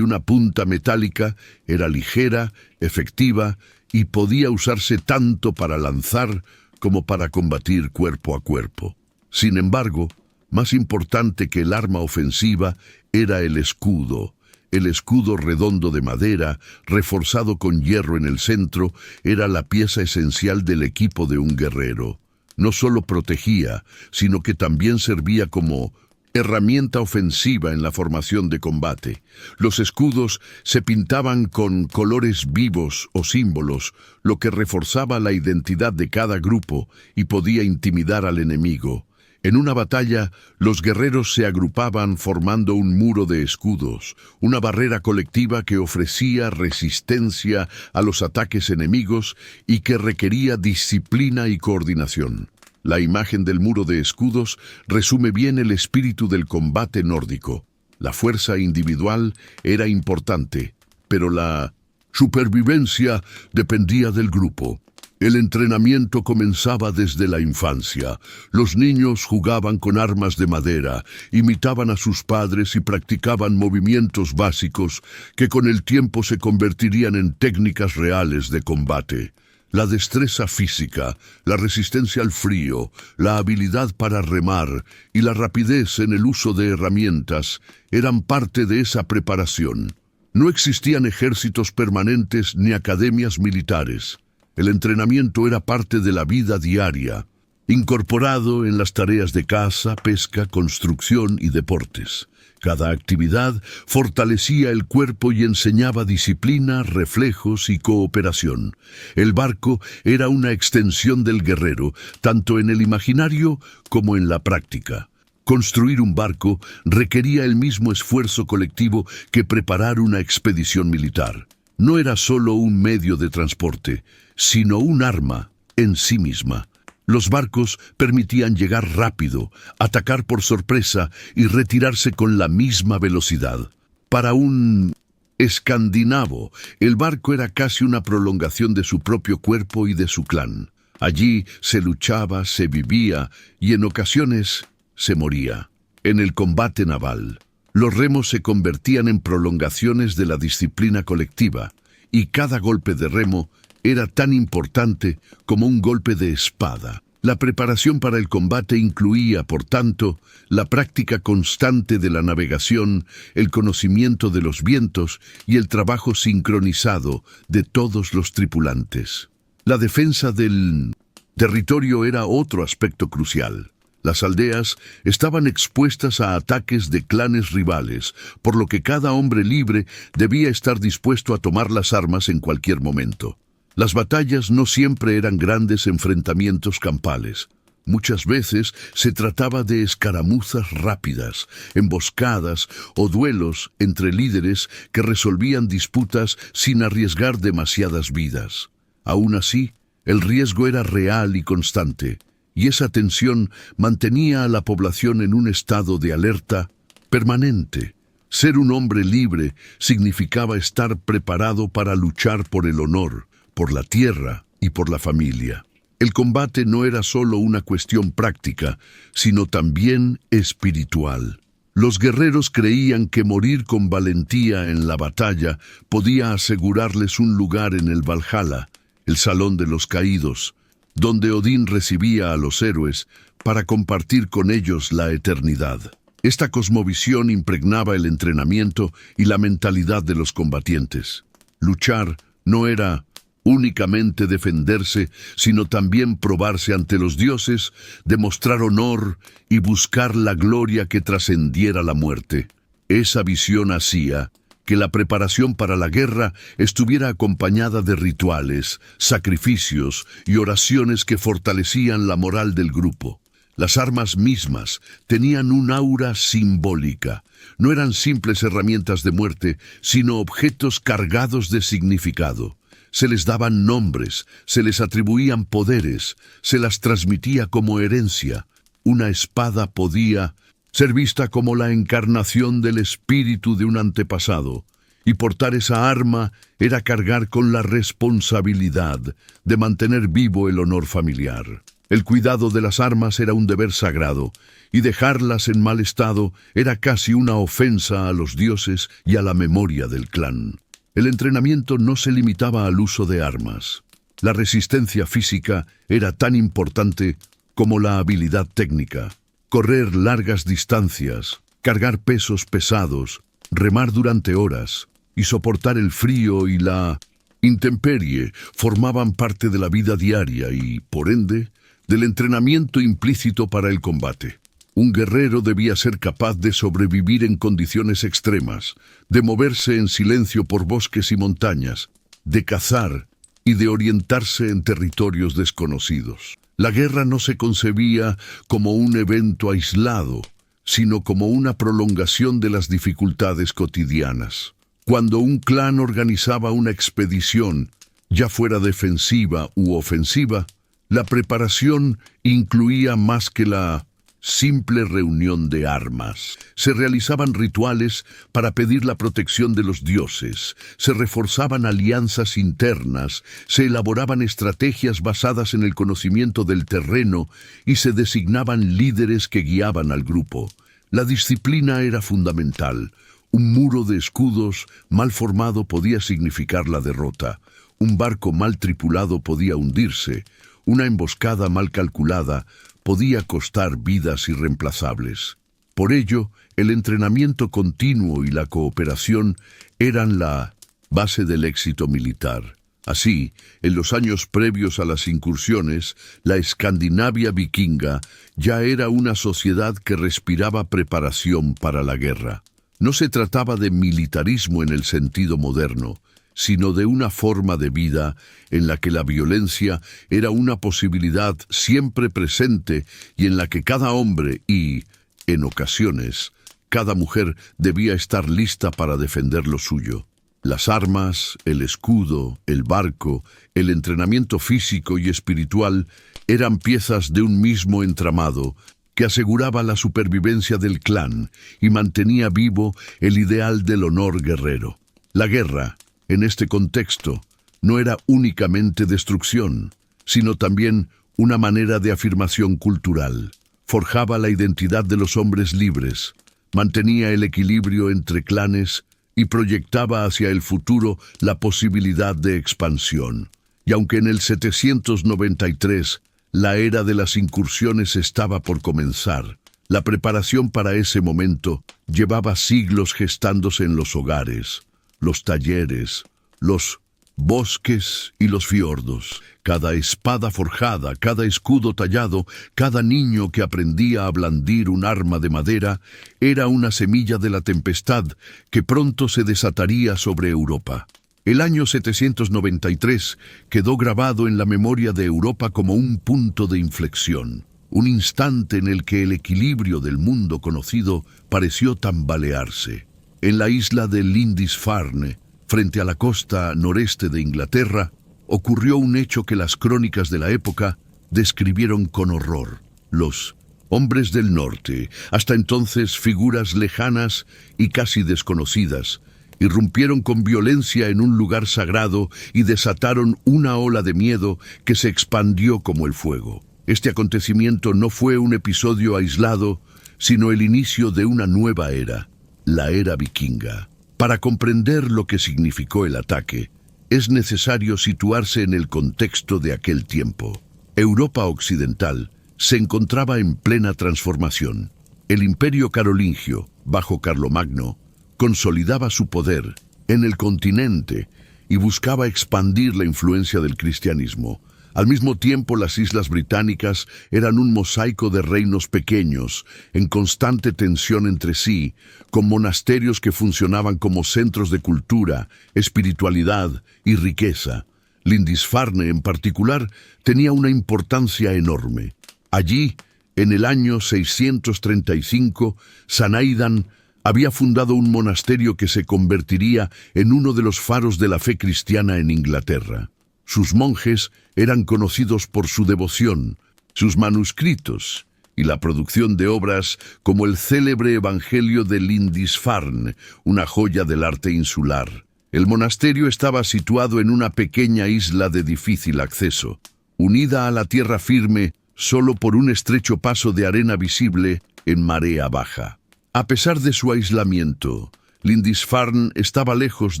una punta metálica, era ligera, efectiva y podía usarse tanto para lanzar como para combatir cuerpo a cuerpo. Sin embargo, más importante que el arma ofensiva era el escudo. El escudo redondo de madera, reforzado con hierro en el centro, era la pieza esencial del equipo de un guerrero. No solo protegía, sino que también servía como herramienta ofensiva en la formación de combate. Los escudos se pintaban con colores vivos o símbolos, lo que reforzaba la identidad de cada grupo y podía intimidar al enemigo. En una batalla, los guerreros se agrupaban formando un muro de escudos, una barrera colectiva que ofrecía resistencia a los ataques enemigos y que requería disciplina y coordinación. La imagen del muro de escudos resume bien el espíritu del combate nórdico. La fuerza individual era importante, pero la supervivencia dependía del grupo. El entrenamiento comenzaba desde la infancia. Los niños jugaban con armas de madera, imitaban a sus padres y practicaban movimientos básicos que con el tiempo se convertirían en técnicas reales de combate. La destreza física, la resistencia al frío, la habilidad para remar y la rapidez en el uso de herramientas eran parte de esa preparación. No existían ejércitos permanentes ni academias militares. El entrenamiento era parte de la vida diaria, incorporado en las tareas de caza, pesca, construcción y deportes. Cada actividad fortalecía el cuerpo y enseñaba disciplina, reflejos y cooperación. El barco era una extensión del guerrero, tanto en el imaginario como en la práctica. Construir un barco requería el mismo esfuerzo colectivo que preparar una expedición militar. No era solo un medio de transporte, sino un arma en sí misma. Los barcos permitían llegar rápido, atacar por sorpresa y retirarse con la misma velocidad. Para un escandinavo, el barco era casi una prolongación de su propio cuerpo y de su clan. Allí se luchaba, se vivía y en ocasiones se moría. En el combate naval, los remos se convertían en prolongaciones de la disciplina colectiva y cada golpe de remo era tan importante como un golpe de espada. La preparación para el combate incluía, por tanto, la práctica constante de la navegación, el conocimiento de los vientos y el trabajo sincronizado de todos los tripulantes. La defensa del territorio era otro aspecto crucial. Las aldeas estaban expuestas a ataques de clanes rivales, por lo que cada hombre libre debía estar dispuesto a tomar las armas en cualquier momento. Las batallas no siempre eran grandes enfrentamientos campales. Muchas veces se trataba de escaramuzas rápidas, emboscadas o duelos entre líderes que resolvían disputas sin arriesgar demasiadas vidas. Aún así, el riesgo era real y constante, y esa tensión mantenía a la población en un estado de alerta permanente. Ser un hombre libre significaba estar preparado para luchar por el honor, por la tierra y por la familia. El combate no era solo una cuestión práctica, sino también espiritual. Los guerreros creían que morir con valentía en la batalla podía asegurarles un lugar en el Valhalla, el Salón de los Caídos, donde Odín recibía a los héroes para compartir con ellos la eternidad. Esta cosmovisión impregnaba el entrenamiento y la mentalidad de los combatientes. Luchar no era únicamente defenderse, sino también probarse ante los dioses, demostrar honor y buscar la gloria que trascendiera la muerte. Esa visión hacía que la preparación para la guerra estuviera acompañada de rituales, sacrificios y oraciones que fortalecían la moral del grupo. Las armas mismas tenían un aura simbólica. No eran simples herramientas de muerte, sino objetos cargados de significado. Se les daban nombres, se les atribuían poderes, se las transmitía como herencia. Una espada podía ser vista como la encarnación del espíritu de un antepasado, y portar esa arma era cargar con la responsabilidad de mantener vivo el honor familiar. El cuidado de las armas era un deber sagrado, y dejarlas en mal estado era casi una ofensa a los dioses y a la memoria del clan. El entrenamiento no se limitaba al uso de armas. La resistencia física era tan importante como la habilidad técnica. Correr largas distancias, cargar pesos pesados, remar durante horas y soportar el frío y la intemperie formaban parte de la vida diaria y, por ende, del entrenamiento implícito para el combate. Un guerrero debía ser capaz de sobrevivir en condiciones extremas, de moverse en silencio por bosques y montañas, de cazar y de orientarse en territorios desconocidos. La guerra no se concebía como un evento aislado, sino como una prolongación de las dificultades cotidianas. Cuando un clan organizaba una expedición, ya fuera defensiva u ofensiva, la preparación incluía más que la simple reunión de armas. Se realizaban rituales para pedir la protección de los dioses, se reforzaban alianzas internas, se elaboraban estrategias basadas en el conocimiento del terreno y se designaban líderes que guiaban al grupo. La disciplina era fundamental. Un muro de escudos mal formado podía significar la derrota. Un barco mal tripulado podía hundirse. Una emboscada mal calculada podía costar vidas irreemplazables. Por ello, el entrenamiento continuo y la cooperación eran la base del éxito militar. Así, en los años previos a las incursiones, la Escandinavia vikinga ya era una sociedad que respiraba preparación para la guerra. No se trataba de militarismo en el sentido moderno, sino de una forma de vida en la que la violencia era una posibilidad siempre presente y en la que cada hombre y, en ocasiones, cada mujer debía estar lista para defender lo suyo. Las armas, el escudo, el barco, el entrenamiento físico y espiritual eran piezas de un mismo entramado que aseguraba la supervivencia del clan y mantenía vivo el ideal del honor guerrero. La guerra, en este contexto, no era únicamente destrucción, sino también una manera de afirmación cultural. Forjaba la identidad de los hombres libres, mantenía el equilibrio entre clanes y proyectaba hacia el futuro la posibilidad de expansión. Y aunque en el 793 La era de las incursiones estaba por comenzar. La preparación para ese momento llevaba siglos gestándose en los hogares, los talleres, los bosques y los fiordos. Cada espada forjada, cada escudo tallado, cada niño que aprendía a blandir un arma de madera, era una semilla de la tempestad que pronto se desataría sobre Europa. El año 793 quedó grabado en la memoria de Europa como un punto de inflexión, un instante en el que el equilibrio del mundo conocido pareció tambalearse. En la isla de Lindisfarne, frente a la costa noreste de Inglaterra, ocurrió un hecho que las crónicas de la época describieron con horror. Los hombres del norte, hasta entonces figuras lejanas y casi desconocidas, irrumpieron con violencia en un lugar sagrado y desataron una ola de miedo que se expandió como el fuego. Este acontecimiento no fue un episodio aislado, sino el inicio de una nueva era, la era vikinga. Para comprender lo que significó el ataque, es necesario situarse en el contexto de aquel tiempo. Europa occidental se encontraba en plena transformación. El imperio carolingio, bajo Carlomagno, consolidaba su poder en el continente y buscaba expandir la influencia del cristianismo. Al mismo tiempo, las islas británicas eran un mosaico de reinos pequeños, en constante tensión entre sí, con monasterios que funcionaban como centros de cultura, espiritualidad y riqueza. Lindisfarne, en particular, tenía una importancia enorme. Allí, en el año 635, San Aidan había fundado un monasterio que se convertiría en uno de los faros de la fe cristiana en Inglaterra. Sus monjes eran conocidos por su devoción, sus manuscritos y la producción de obras como el célebre Evangelio de Lindisfarne, una joya del arte insular. El monasterio estaba situado en una pequeña isla de difícil acceso, unida a la tierra firme solo por un estrecho paso de arena visible en marea baja. A pesar de su aislamiento, Lindisfarne estaba lejos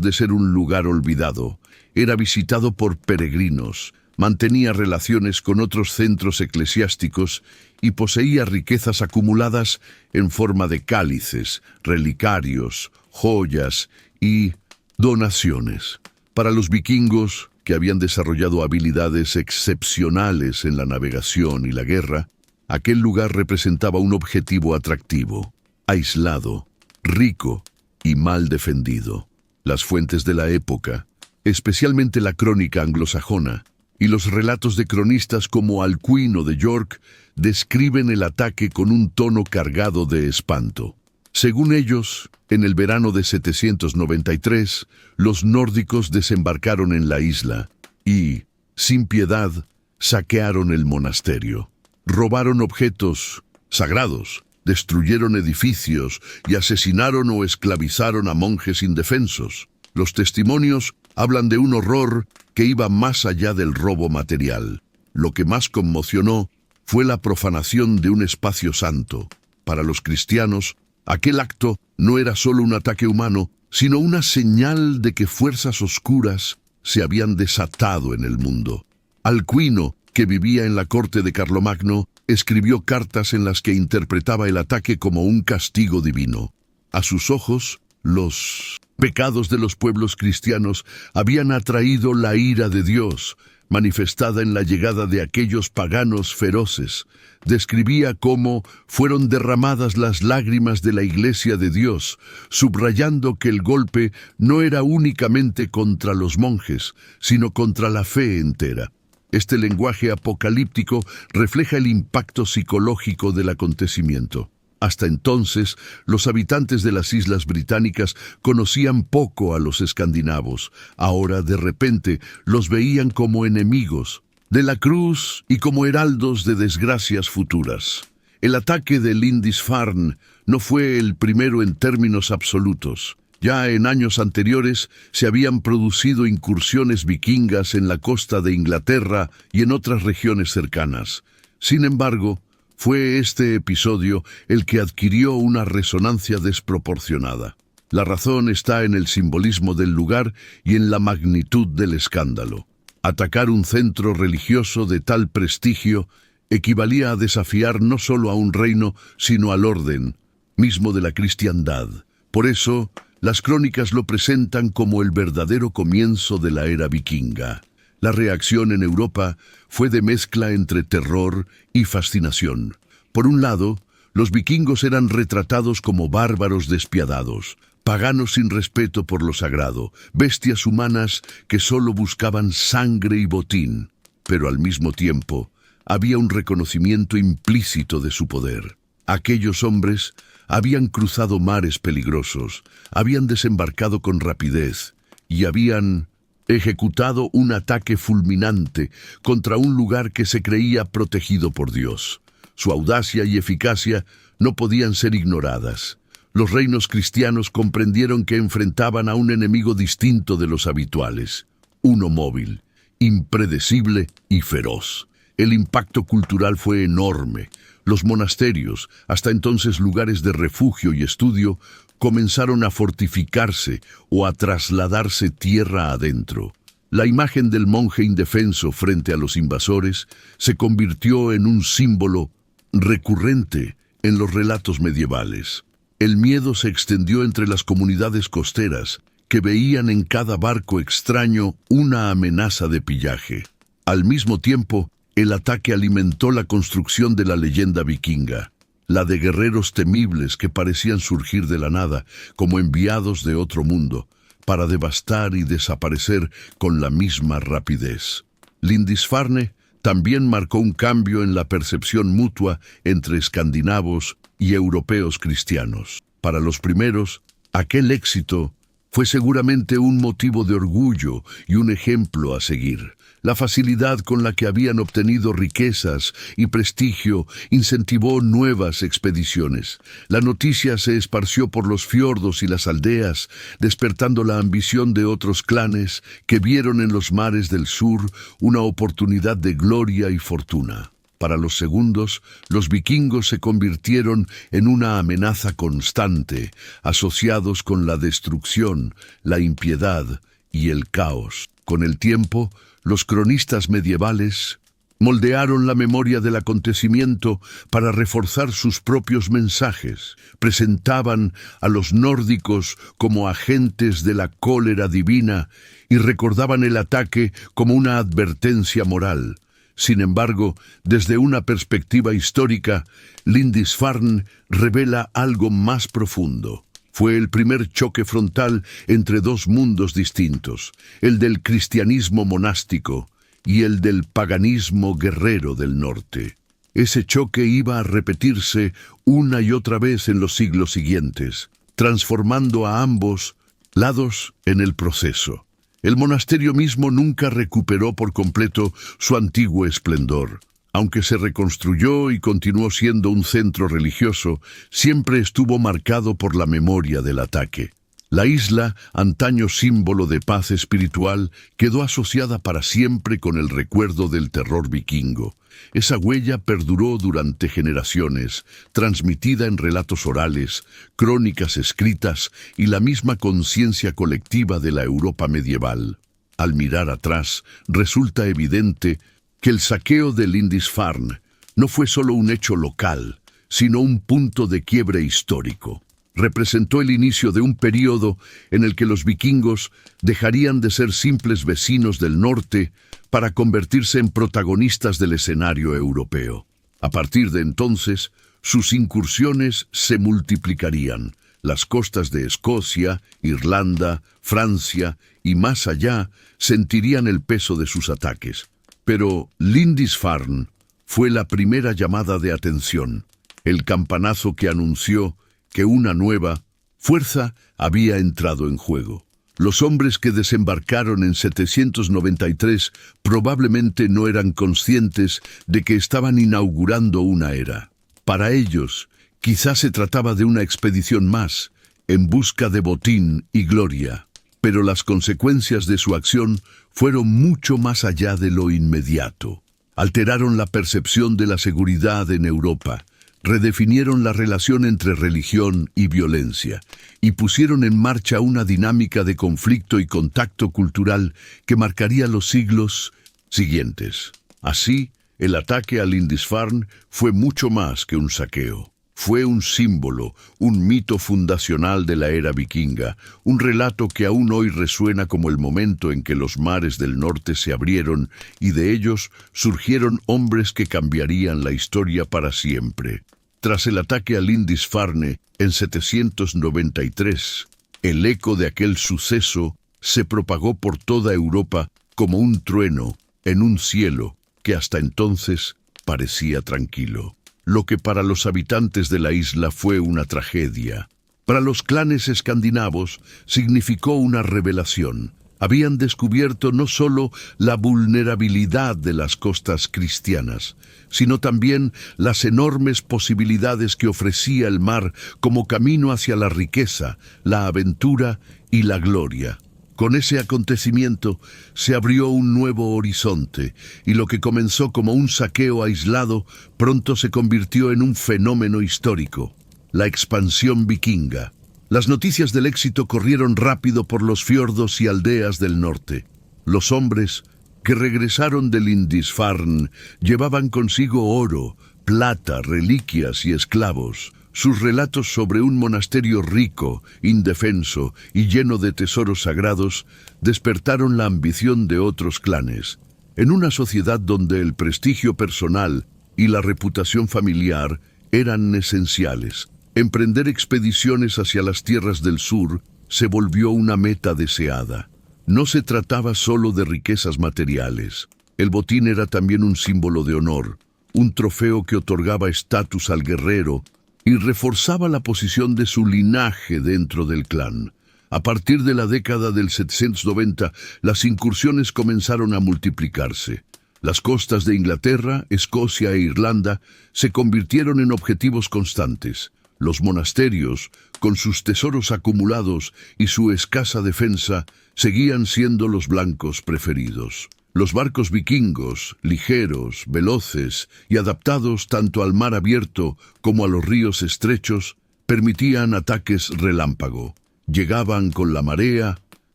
de ser un lugar olvidado. Era visitado por peregrinos, mantenía relaciones con otros centros eclesiásticos y poseía riquezas acumuladas en forma de cálices, relicarios, joyas y donaciones. Para los vikingos, que habían desarrollado habilidades excepcionales en la navegación y la guerra, aquel lugar representaba un objetivo atractivo, aislado, rico y mal defendido. Las fuentes de la época, especialmente la crónica anglosajona y los relatos de cronistas como Alcuino de York, describen el ataque con un tono cargado de espanto. Según ellos, en el verano de 793, los nórdicos desembarcaron en la isla y, sin piedad, saquearon el monasterio. Robaron objetos sagrados, destruyeron edificios y asesinaron o esclavizaron a monjes indefensos. Los testimonios hablan de un horror que iba más allá del robo material. Lo que más conmocionó fue la profanación de un espacio santo. Para los cristianos, aquel acto no era solo un ataque humano, sino una señal de que fuerzas oscuras se habían desatado en el mundo. Alcuino, que vivía en la corte de Carlomagno, escribió cartas en las que interpretaba el ataque como un castigo divino. A sus ojos, los pecados de los pueblos cristianos habían atraído la ira de Dios, manifestada en la llegada de aquellos paganos feroces. Describía cómo fueron derramadas las lágrimas de la Iglesia de Dios, subrayando que el golpe no era únicamente contra los monjes, sino contra la fe entera. Este lenguaje apocalíptico refleja el impacto psicológico del acontecimiento. Hasta entonces, los habitantes de las islas británicas conocían poco a los escandinavos. Ahora, de repente, los veían como enemigos de la cruz y como heraldos de desgracias futuras. El ataque de Lindisfarne no fue el primero en términos absolutos. Ya en años anteriores se habían producido incursiones vikingas en la costa de Inglaterra y en otras regiones cercanas. Sin embargo, fue este episodio el que adquirió una resonancia desproporcionada. La razón está en el simbolismo del lugar y en la magnitud del escándalo. Atacar un centro religioso de tal prestigio equivalía a desafiar no solo a un reino, sino al orden mismo de la cristiandad. Por eso, las crónicas lo presentan como el verdadero comienzo de la era vikinga. La reacción en Europa fue de mezcla entre terror y fascinación. Por un lado, los vikingos eran retratados como bárbaros despiadados, paganos sin respeto por lo sagrado, bestias humanas que solo buscaban sangre y botín. Pero al mismo tiempo, había un reconocimiento implícito de su poder. Aquellos hombres habían cruzado mares peligrosos, habían desembarcado con rapidez y habían ejecutado un ataque fulminante contra un lugar que se creía protegido por Dios. Su audacia y eficacia no podían ser ignoradas. Los reinos cristianos comprendieron que enfrentaban a un enemigo distinto de los habituales, uno móvil, impredecible y feroz. El impacto cultural fue enorme. Los monasterios, hasta entonces lugares de refugio y estudio, comenzaron a fortificarse o a trasladarse tierra adentro. La imagen del monje indefenso frente a los invasores se convirtió en un símbolo recurrente en los relatos medievales. El miedo se extendió entre las comunidades costeras, que veían en cada barco extraño una amenaza de pillaje. Al mismo tiempo, el ataque alimentó la construcción de la leyenda vikinga, la de guerreros temibles que parecían surgir de la nada, como enviados de otro mundo, para devastar y desaparecer con la misma rapidez. Lindisfarne también marcó un cambio en la percepción mutua entre escandinavos y europeos cristianos. Para los primeros, aquel éxito fue seguramente un motivo de orgullo y un ejemplo a seguir. La facilidad con la que habían obtenido riquezas y prestigio incentivó nuevas expediciones. La noticia se esparció por los fiordos y las aldeas, despertando la ambición de otros clanes que vieron en los mares del sur una oportunidad de gloria y fortuna. Para los segundos, los vikingos se convirtieron en una amenaza constante, asociados con la destrucción, la impiedad y el caos. Con el tiempo, los cronistas medievales moldearon la memoria del acontecimiento para reforzar sus propios mensajes. Presentaban a los nórdicos como agentes de la cólera divina y recordaban el ataque como una advertencia moral. Sin embargo, desde una perspectiva histórica, Lindisfarne revela algo más profundo. Fue el primer choque frontal entre dos mundos distintos, el del cristianismo monástico y el del paganismo guerrero del norte. Ese choque iba a repetirse una y otra vez en los siglos siguientes, transformando a ambos lados en el proceso. El monasterio mismo nunca recuperó por completo su antiguo esplendor. Aunque se reconstruyó y continuó siendo un centro religioso, siempre estuvo marcado por la memoria del ataque. La isla, antaño símbolo de paz espiritual, quedó asociada para siempre con el recuerdo del terror vikingo. Esa huella perduró durante generaciones, transmitida en relatos orales, crónicas escritas y la misma conciencia colectiva de la Europa medieval. Al mirar atrás, resulta evidente que el saqueo de Lindisfarne no fue solo un hecho local, sino un punto de quiebre histórico. Representó el inicio de un período en el que los vikingos dejarían de ser simples vecinos del norte para convertirse en protagonistas del escenario europeo. A partir de entonces, sus incursiones se multiplicarían. Las costas de Escocia, Irlanda, Francia y más allá sentirían el peso de sus ataques. Pero Lindisfarne fue la primera llamada de atención, el campanazo que anunció que una nueva fuerza había entrado en juego. Los hombres que desembarcaron en 793 probablemente no eran conscientes de que estaban inaugurando una era. Para ellos, quizás se trataba de una expedición más, en busca de botín y gloria. Pero las consecuencias de su acción fueron mucho más allá de lo inmediato. Alteraron la percepción de la seguridad en Europa, redefinieron la relación entre religión y violencia y pusieron en marcha una dinámica de conflicto y contacto cultural que marcaría los siglos siguientes. Así, el ataque a Lindisfarne fue mucho más que un saqueo. Fue un símbolo, un mito fundacional de la era vikinga, un relato que aún hoy resuena como el momento en que los mares del norte se abrieron y de ellos surgieron hombres que cambiarían la historia para siempre. Tras el ataque a Lindisfarne en 793, el eco de aquel suceso se propagó por toda Europa como un trueno en un cielo que hasta entonces parecía tranquilo. Lo que para los habitantes de la isla fue una tragedia, para los clanes escandinavos significó una revelación. Habían descubierto no solo la vulnerabilidad de las costas cristianas, sino también las enormes posibilidades que ofrecía el mar como camino hacia la riqueza, la aventura y la gloria. Con ese acontecimiento se abrió un nuevo horizonte, y lo que comenzó como un saqueo aislado pronto se convirtió en un fenómeno histórico, la expansión vikinga. Las noticias del éxito corrieron rápido por los fiordos y aldeas del norte. Los hombres que regresaron de Lindisfarne llevaban consigo oro, plata, reliquias y esclavos. Sus relatos sobre un monasterio rico, indefenso y lleno de tesoros sagrados despertaron la ambición de otros clanes. En una sociedad donde el prestigio personal y la reputación familiar eran esenciales, emprender expediciones hacia las tierras del sur se volvió una meta deseada. No se trataba solo de riquezas materiales. El botín era también un símbolo de honor, un trofeo que otorgaba estatus al guerrero y reforzaba la posición de su linaje dentro del clan. A partir de la década del 790, las incursiones comenzaron a multiplicarse. Las costas de Inglaterra, Escocia e Irlanda se convirtieron en objetivos constantes. Los monasterios, con sus tesoros acumulados y su escasa defensa, seguían siendo los blancos preferidos. Los barcos vikingos, ligeros, veloces y adaptados tanto al mar abierto como a los ríos estrechos, permitían ataques relámpago. Llegaban con la marea,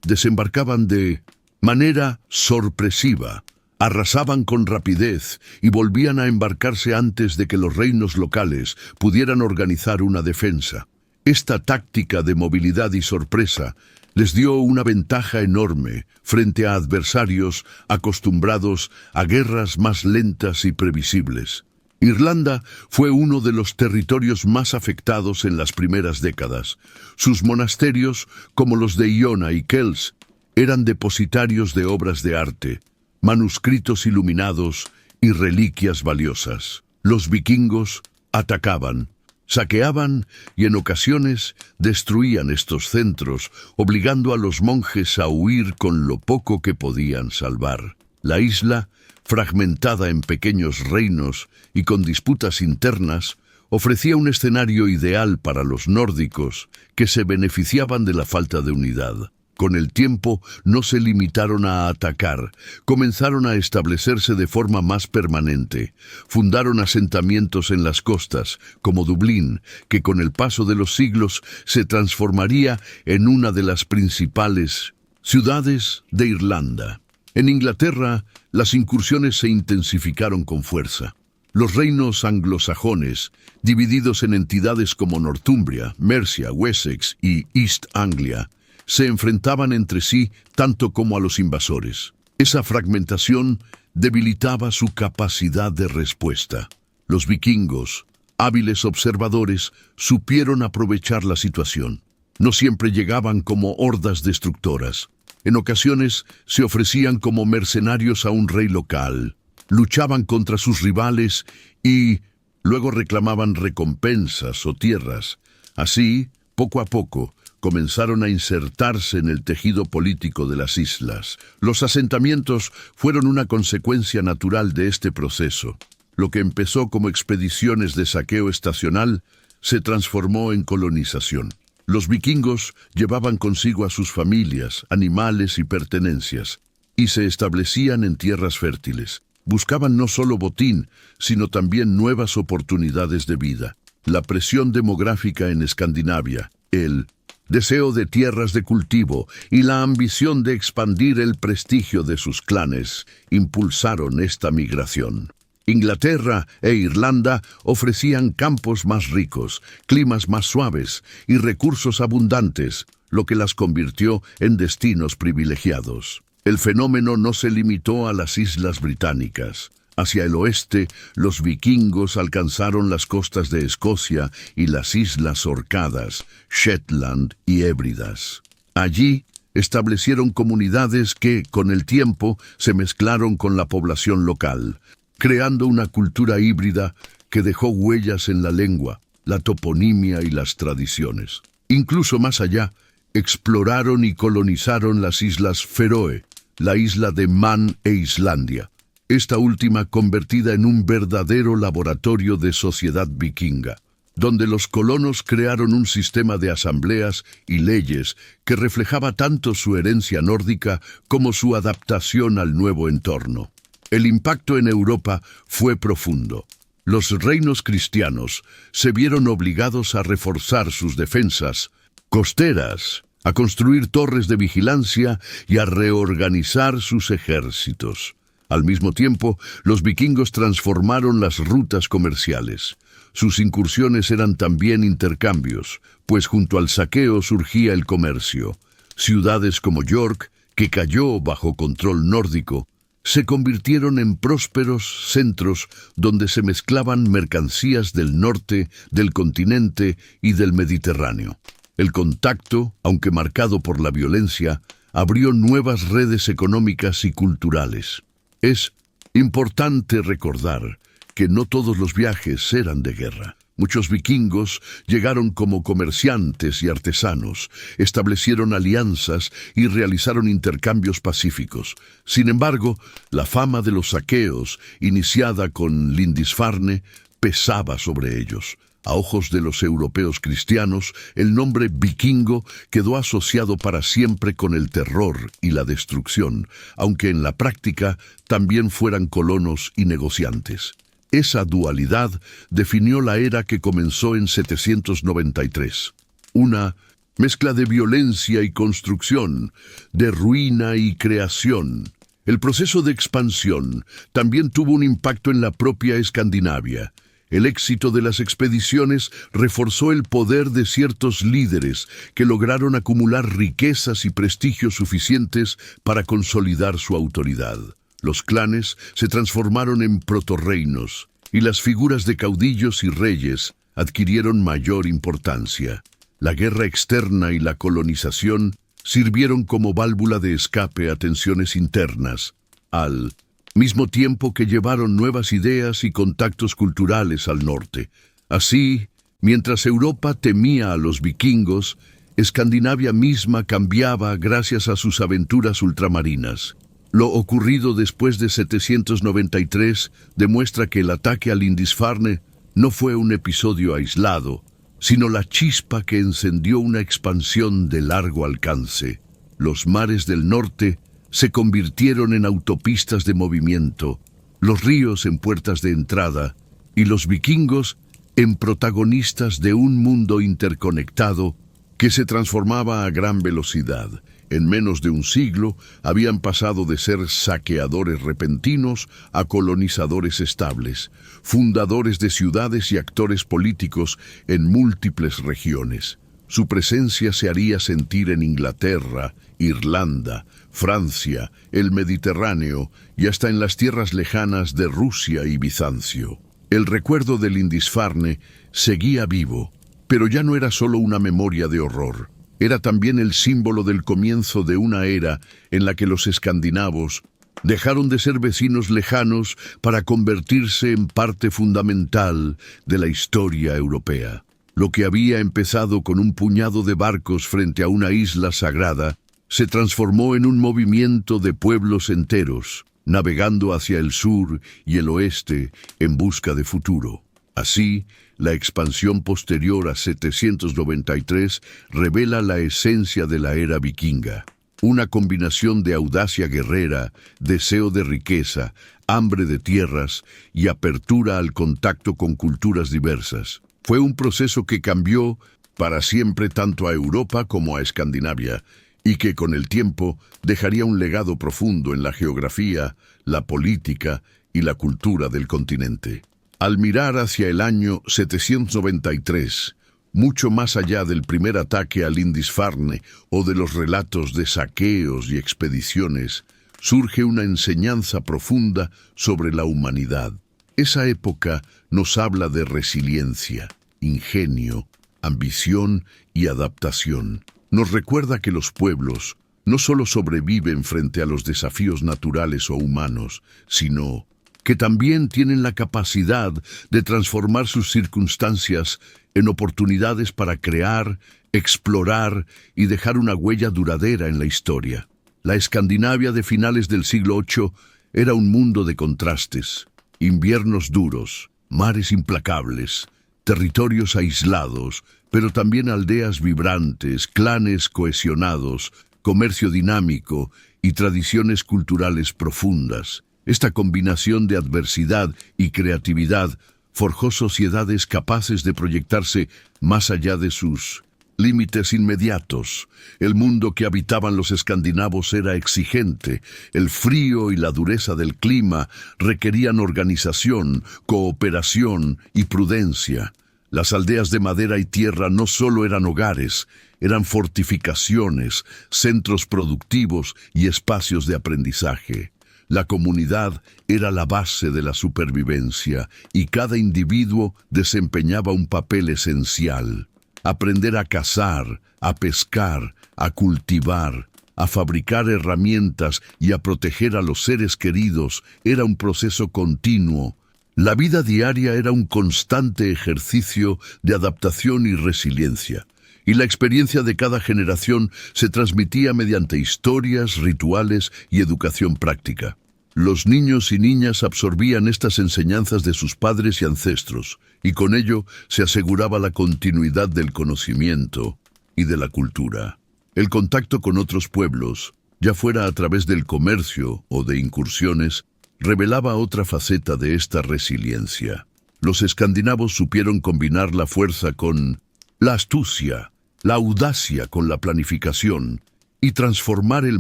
desembarcaban de manera sorpresiva, arrasaban con rapidez y volvían a embarcarse antes de que los reinos locales pudieran organizar una defensa. Esta táctica de movilidad y sorpresa les dio una ventaja enorme frente a adversarios acostumbrados a guerras más lentas y previsibles. Irlanda fue uno de los territorios más afectados en las primeras décadas. Sus monasterios, como los de Iona y Kells, eran depositarios de obras de arte, manuscritos iluminados y reliquias valiosas. Los vikingos atacaban, saqueaban y en ocasiones destruían estos centros, obligando a los monjes a huir con lo poco que podían salvar. La isla, fragmentada en pequeños reinos y con disputas internas, ofrecía un escenario ideal para los nórdicos que se beneficiaban de la falta de unidad. Con el tiempo no se limitaron a atacar, comenzaron a establecerse de forma más permanente. Fundaron asentamientos en las costas, como Dublín, que con el paso de los siglos se transformaría en una de las principales ciudades de Irlanda. En Inglaterra, las incursiones se intensificaron con fuerza. Los reinos anglosajones, divididos en entidades como Northumbria, Mercia, Wessex y East Anglia, se enfrentaban entre sí tanto como a los invasores. Esa fragmentación debilitaba su capacidad de respuesta. Los vikingos, hábiles observadores, supieron aprovechar la situación. No siempre llegaban como hordas destructoras. En ocasiones se ofrecían como mercenarios a un rey local, luchaban contra sus rivales y luego reclamaban recompensas o tierras. Así, poco a poco, comenzaron a insertarse en el tejido político de las islas. Los asentamientos fueron una consecuencia natural de este proceso. Lo que empezó como expediciones de saqueo estacional se transformó en colonización. Los vikingos llevaban consigo a sus familias, animales y pertenencias, y se establecían en tierras fértiles. Buscaban no solo botín, sino también nuevas oportunidades de vida. la presión demográfica en Escandinavia, el deseo de tierras de cultivo y la ambición de expandir el prestigio de sus clanes impulsaron esta migración. Inglaterra e Irlanda ofrecían campos más ricos, climas más suaves y recursos abundantes, lo que las convirtió en destinos privilegiados. El fenómeno no se limitó a las islas británicas. Hacia el oeste, los vikingos alcanzaron las costas de Escocia y las Islas Orcadas, Shetland y Hébridas. Allí establecieron comunidades que, con el tiempo, se mezclaron con la población local, creando una cultura híbrida que dejó huellas en la lengua, la toponimia y las tradiciones. Incluso más allá, exploraron y colonizaron las Islas Feroe, la isla de Man e Islandia, esta última convertida en un verdadero laboratorio de sociedad vikinga, donde los colonos crearon un sistema de asambleas y leyes que reflejaba tanto su herencia nórdica como su adaptación al nuevo entorno. El impacto en Europa fue profundo. Los reinos cristianos se vieron obligados a reforzar sus defensas costeras, a construir torres de vigilancia y a reorganizar sus ejércitos. Al mismo tiempo, los vikingos transformaron las rutas comerciales. Sus incursiones eran también intercambios, pues junto al saqueo surgía el comercio. Ciudades como York, que cayó bajo control nórdico, se convirtieron en prósperos centros donde se mezclaban mercancías del norte, del continente y del Mediterráneo. El contacto, aunque marcado por la violencia, abrió nuevas redes económicas y culturales. Es importante recordar que no todos los viajes eran de guerra. Muchos vikingos llegaron como comerciantes y artesanos, establecieron alianzas y realizaron intercambios pacíficos. Sin embargo, la fama de los saqueos, iniciada con Lindisfarne, pesaba sobre ellos. A ojos de los europeos cristianos, el nombre vikingo quedó asociado para siempre con el terror y la destrucción, aunque en la práctica también fueran colonos y negociantes. Esa dualidad definió la era que comenzó en 793. Una mezcla de violencia y construcción, de ruina y creación. El proceso de expansión también tuvo un impacto en la propia Escandinavia. El éxito de las expediciones reforzó el poder de ciertos líderes que lograron acumular riquezas y prestigio suficientes para consolidar su autoridad. Los clanes se transformaron en protorreinos y las figuras de caudillos y reyes adquirieron mayor importancia. La guerra externa y la colonización sirvieron como válvula de escape a tensiones internas, al mismo tiempo que llevaron nuevas ideas y contactos culturales al norte. Así, mientras Europa temía a los vikingos, Escandinavia misma cambiaba gracias a sus aventuras ultramarinas. Lo ocurrido después de 793 demuestra que el ataque a Lindisfarne no fue un episodio aislado, sino la chispa que encendió una expansión de largo alcance. Los mares del norte se convirtieron en autopistas de movimiento, los ríos en puertas de entrada y los vikingos en protagonistas de un mundo interconectado que se transformaba a gran velocidad. En menos de un siglo habían pasado de ser saqueadores repentinos a colonizadores estables, fundadores de ciudades y actores políticos en múltiples regiones. Su presencia se haría sentir en Inglaterra, Irlanda, Francia, el Mediterráneo y hasta en las tierras lejanas de Rusia y Bizancio. El recuerdo de Lindisfarne seguía vivo, pero ya no era solo una memoria de horror. Era también el símbolo del comienzo de una era en la que los escandinavos dejaron de ser vecinos lejanos para convertirse en parte fundamental de la historia europea. Lo que había empezado con un puñado de barcos frente a una isla sagrada se transformó en un movimiento de pueblos enteros, navegando hacia el sur y el oeste en busca de futuro. Así, la expansión posterior a 793 revela la esencia de la era vikinga. Una combinación de audacia guerrera, deseo de riqueza, hambre de tierras y apertura al contacto con culturas diversas. Fue un proceso que cambió para siempre tanto a Europa como a Escandinavia, y que con el tiempo dejaría un legado profundo en la geografía, la política y la cultura del continente. Al mirar hacia el año 793, mucho más allá del primer ataque a Lindisfarne o de los relatos de saqueos y expediciones, surge una enseñanza profunda sobre la humanidad. Esa época nos habla de resiliencia, ingenio, ambición y adaptación. Nos recuerda que los pueblos no solo sobreviven frente a los desafíos naturales o humanos, sino que también tienen la capacidad de transformar sus circunstancias en oportunidades para crear, explorar y dejar una huella duradera en la historia. La Escandinavia de finales del siglo VIII era un mundo de contrastes, inviernos duros, mares implacables, territorios aislados, pero también aldeas vibrantes, clanes cohesionados, comercio dinámico y tradiciones culturales profundas. Esta combinación de adversidad y creatividad forjó sociedades capaces de proyectarse más allá de sus límites inmediatos. El mundo que habitaban los escandinavos era exigente. El frío y la dureza del clima requerían organización, cooperación y prudencia. Las aldeas de madera y tierra no solo eran hogares, eran fortificaciones, centros productivos y espacios de aprendizaje. La comunidad era la base de la supervivencia y cada individuo desempeñaba un papel esencial. Aprender a cazar, a pescar, a cultivar, a fabricar herramientas y a proteger a los seres queridos era un proceso continuo. La vida diaria era un constante ejercicio de adaptación y resiliencia, y la experiencia de cada generación se transmitía mediante historias, rituales y educación práctica. Los niños y niñas absorbían estas enseñanzas de sus padres y ancestros, y con ello se aseguraba la continuidad del conocimiento y de la cultura. El contacto con otros pueblos, ya fuera a través del comercio o de incursiones, revelaba otra faceta de esta resiliencia. Los escandinavos supieron combinar la fuerza con la astucia, la audacia con la planificación, y transformar el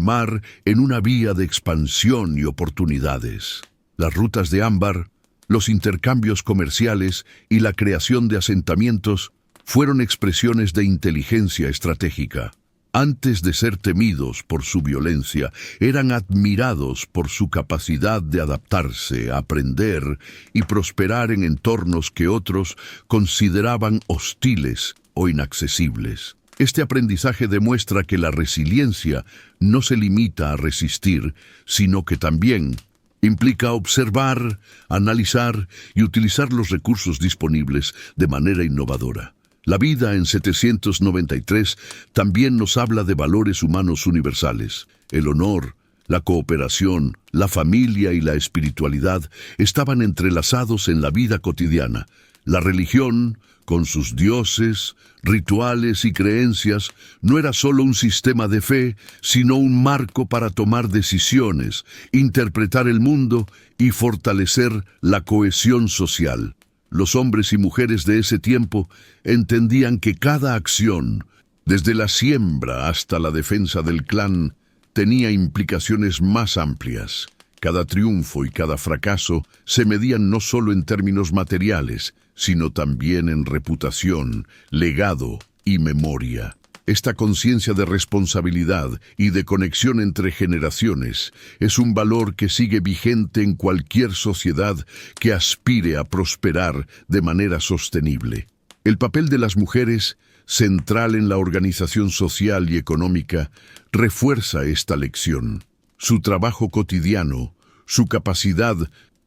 mar en una vía de expansión y oportunidades. Las rutas de ámbar, los intercambios comerciales y la creación de asentamientos fueron expresiones de inteligencia estratégica. Antes de ser temidos por su violencia, eran admirados por su capacidad de adaptarse, aprender y prosperar en entornos que otros consideraban hostiles o inaccesibles. Este aprendizaje demuestra que la resiliencia no se limita a resistir, sino que también implica observar, analizar y utilizar los recursos disponibles de manera innovadora. La vida en 793 también nos habla de valores humanos universales. El honor, la cooperación, la familia y la espiritualidad estaban entrelazados en la vida cotidiana. La religión, con sus dioses, rituales y creencias, no era solo un sistema de fe, sino un marco para tomar decisiones, interpretar el mundo y fortalecer la cohesión social. Los hombres y mujeres de ese tiempo entendían que cada acción, desde la siembra hasta la defensa del clan, tenía implicaciones más amplias. Cada triunfo y cada fracaso se medían no solo en términos materiales, sino también en reputación, legado y memoria. Esta conciencia de responsabilidad y de conexión entre generaciones es un valor que sigue vigente en cualquier sociedad que aspire a prosperar de manera sostenible. El papel de las mujeres, central en la organización social y económica, refuerza esta lección. Su trabajo cotidiano, su capacidad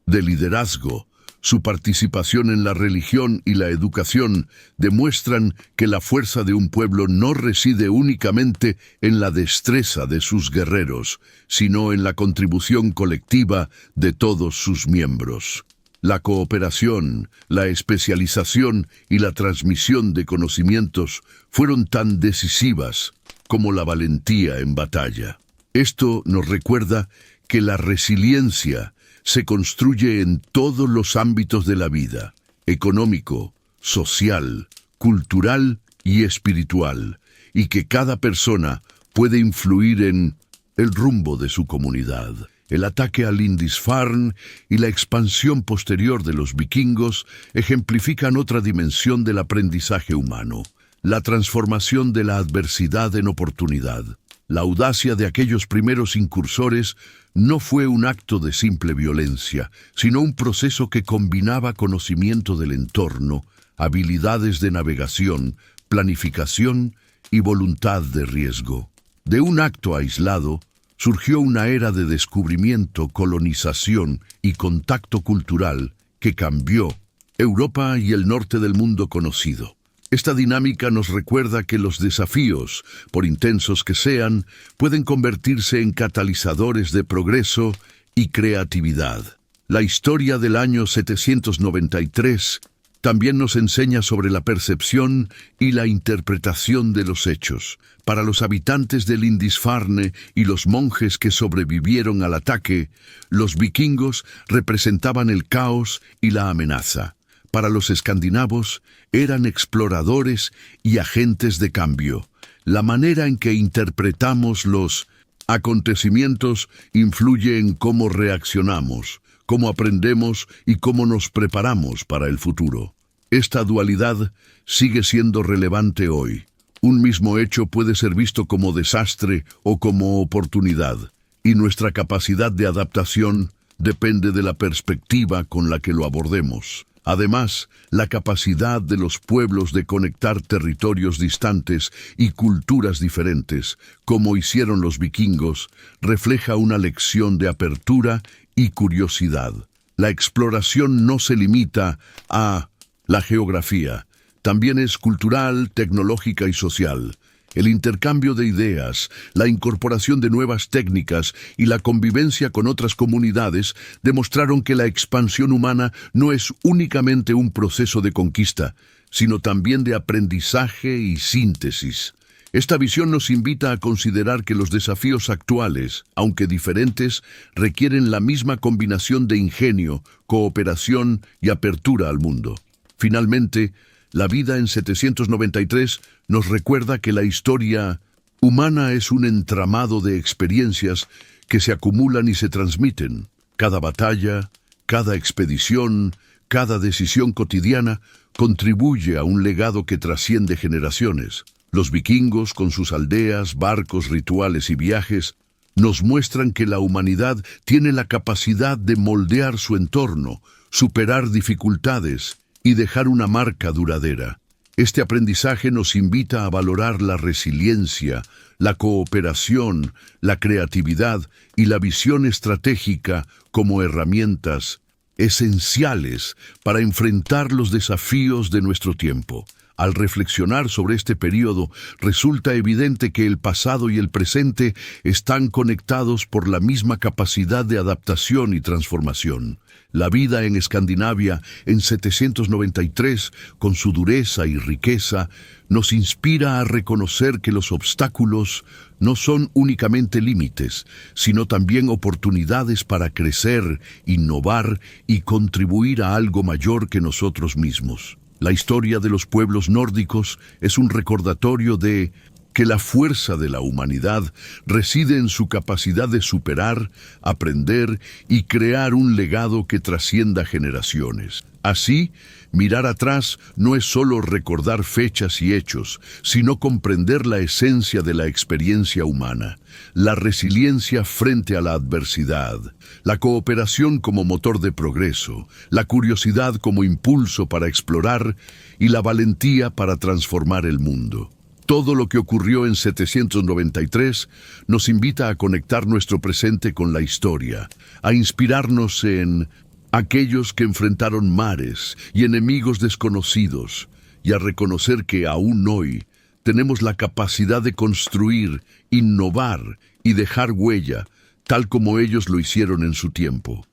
de liderazgo, su participación en la religión y la educación demuestran que la fuerza de un pueblo no reside únicamente en la destreza de sus guerreros, sino en la contribución colectiva de todos sus miembros. La cooperación, la especialización y la transmisión de conocimientos fueron tan decisivas como la valentía en batalla. Esto nos recuerda que la resiliencia se construye en todos los ámbitos de la vida: económico, social, cultural y espiritual, y que cada persona puede influir en el rumbo de su comunidad. El ataque a Lindisfarne y la expansión posterior de los vikingos ejemplifican otra dimensión del aprendizaje humano, la transformación de la adversidad en oportunidad. La audacia de aquellos primeros incursores no fue un acto de simple violencia, sino un proceso que combinaba conocimiento del entorno, habilidades de navegación, planificación y voluntad de riesgo. De un acto aislado, surgió una era de descubrimiento, colonización y contacto cultural que cambió Europa y el norte del mundo conocido. Esta dinámica nos recuerda que los desafíos, por intensos que sean, pueden convertirse en catalizadores de progreso y creatividad. La historia del año 793 también nos enseña sobre la percepción y la interpretación de los hechos. Para los habitantes de Lindisfarne y los monjes que sobrevivieron al ataque, los vikingos representaban el caos y la amenaza. Para los escandinavos, eran exploradores y agentes de cambio. La manera en que interpretamos los acontecimientos influye en cómo reaccionamos, cómo aprendemos y cómo nos preparamos para el futuro. Esta dualidad sigue siendo relevante hoy. Un mismo hecho puede ser visto como desastre o como oportunidad, y nuestra capacidad de adaptación depende de la perspectiva con la que lo abordemos. Además, la capacidad de los pueblos de conectar territorios distantes y culturas diferentes, como hicieron los vikingos, refleja una lección de apertura y curiosidad. La exploración no se limita a la geografía, también es cultural, tecnológica y social. El intercambio de ideas, la incorporación de nuevas técnicas y la convivencia con otras comunidades demostraron que la expansión humana no es únicamente un proceso de conquista, sino también de aprendizaje y síntesis. Esta visión nos invita a considerar que los desafíos actuales, aunque diferentes, requieren la misma combinación de ingenio, cooperación y apertura al mundo. Finalmente, la vida en 793 nos recuerda que la historia humana es un entramado de experiencias que se acumulan y se transmiten. Cada batalla, cada expedición, cada decisión cotidiana contribuye a un legado que trasciende generaciones. Los vikingos, con sus aldeas, barcos, rituales y viajes, nos muestran que la humanidad tiene la capacidad de moldear su entorno, superar dificultades y dejar una marca duradera. Este aprendizaje nos invita a valorar la resiliencia, la cooperación, la creatividad y la visión estratégica como herramientas esenciales para enfrentar los desafíos de nuestro tiempo. Al reflexionar sobre este periodo, resulta evidente que el pasado y el presente están conectados por la misma capacidad de adaptación y transformación. La vida en Escandinavia en 793, con su dureza y riqueza, nos inspira a reconocer que los obstáculos no son únicamente límites, sino también oportunidades para crecer, innovar y contribuir a algo mayor que nosotros mismos. La historia de los pueblos nórdicos es un recordatorio de que la fuerza de la humanidad reside en su capacidad de superar, aprender y crear un legado que trascienda generaciones. Así, mirar atrás no es solo recordar fechas y hechos, sino comprender la esencia de la experiencia humana, la resiliencia frente a la adversidad, la cooperación como motor de progreso, la curiosidad como impulso para explorar y la valentía para transformar el mundo. Todo lo que ocurrió en 793 nos invita a conectar nuestro presente con la historia, a inspirarnos en aquellos que enfrentaron mares y enemigos desconocidos, y a reconocer que aún hoy tenemos la capacidad de construir, innovar y dejar huella, tal como ellos lo hicieron en su tiempo.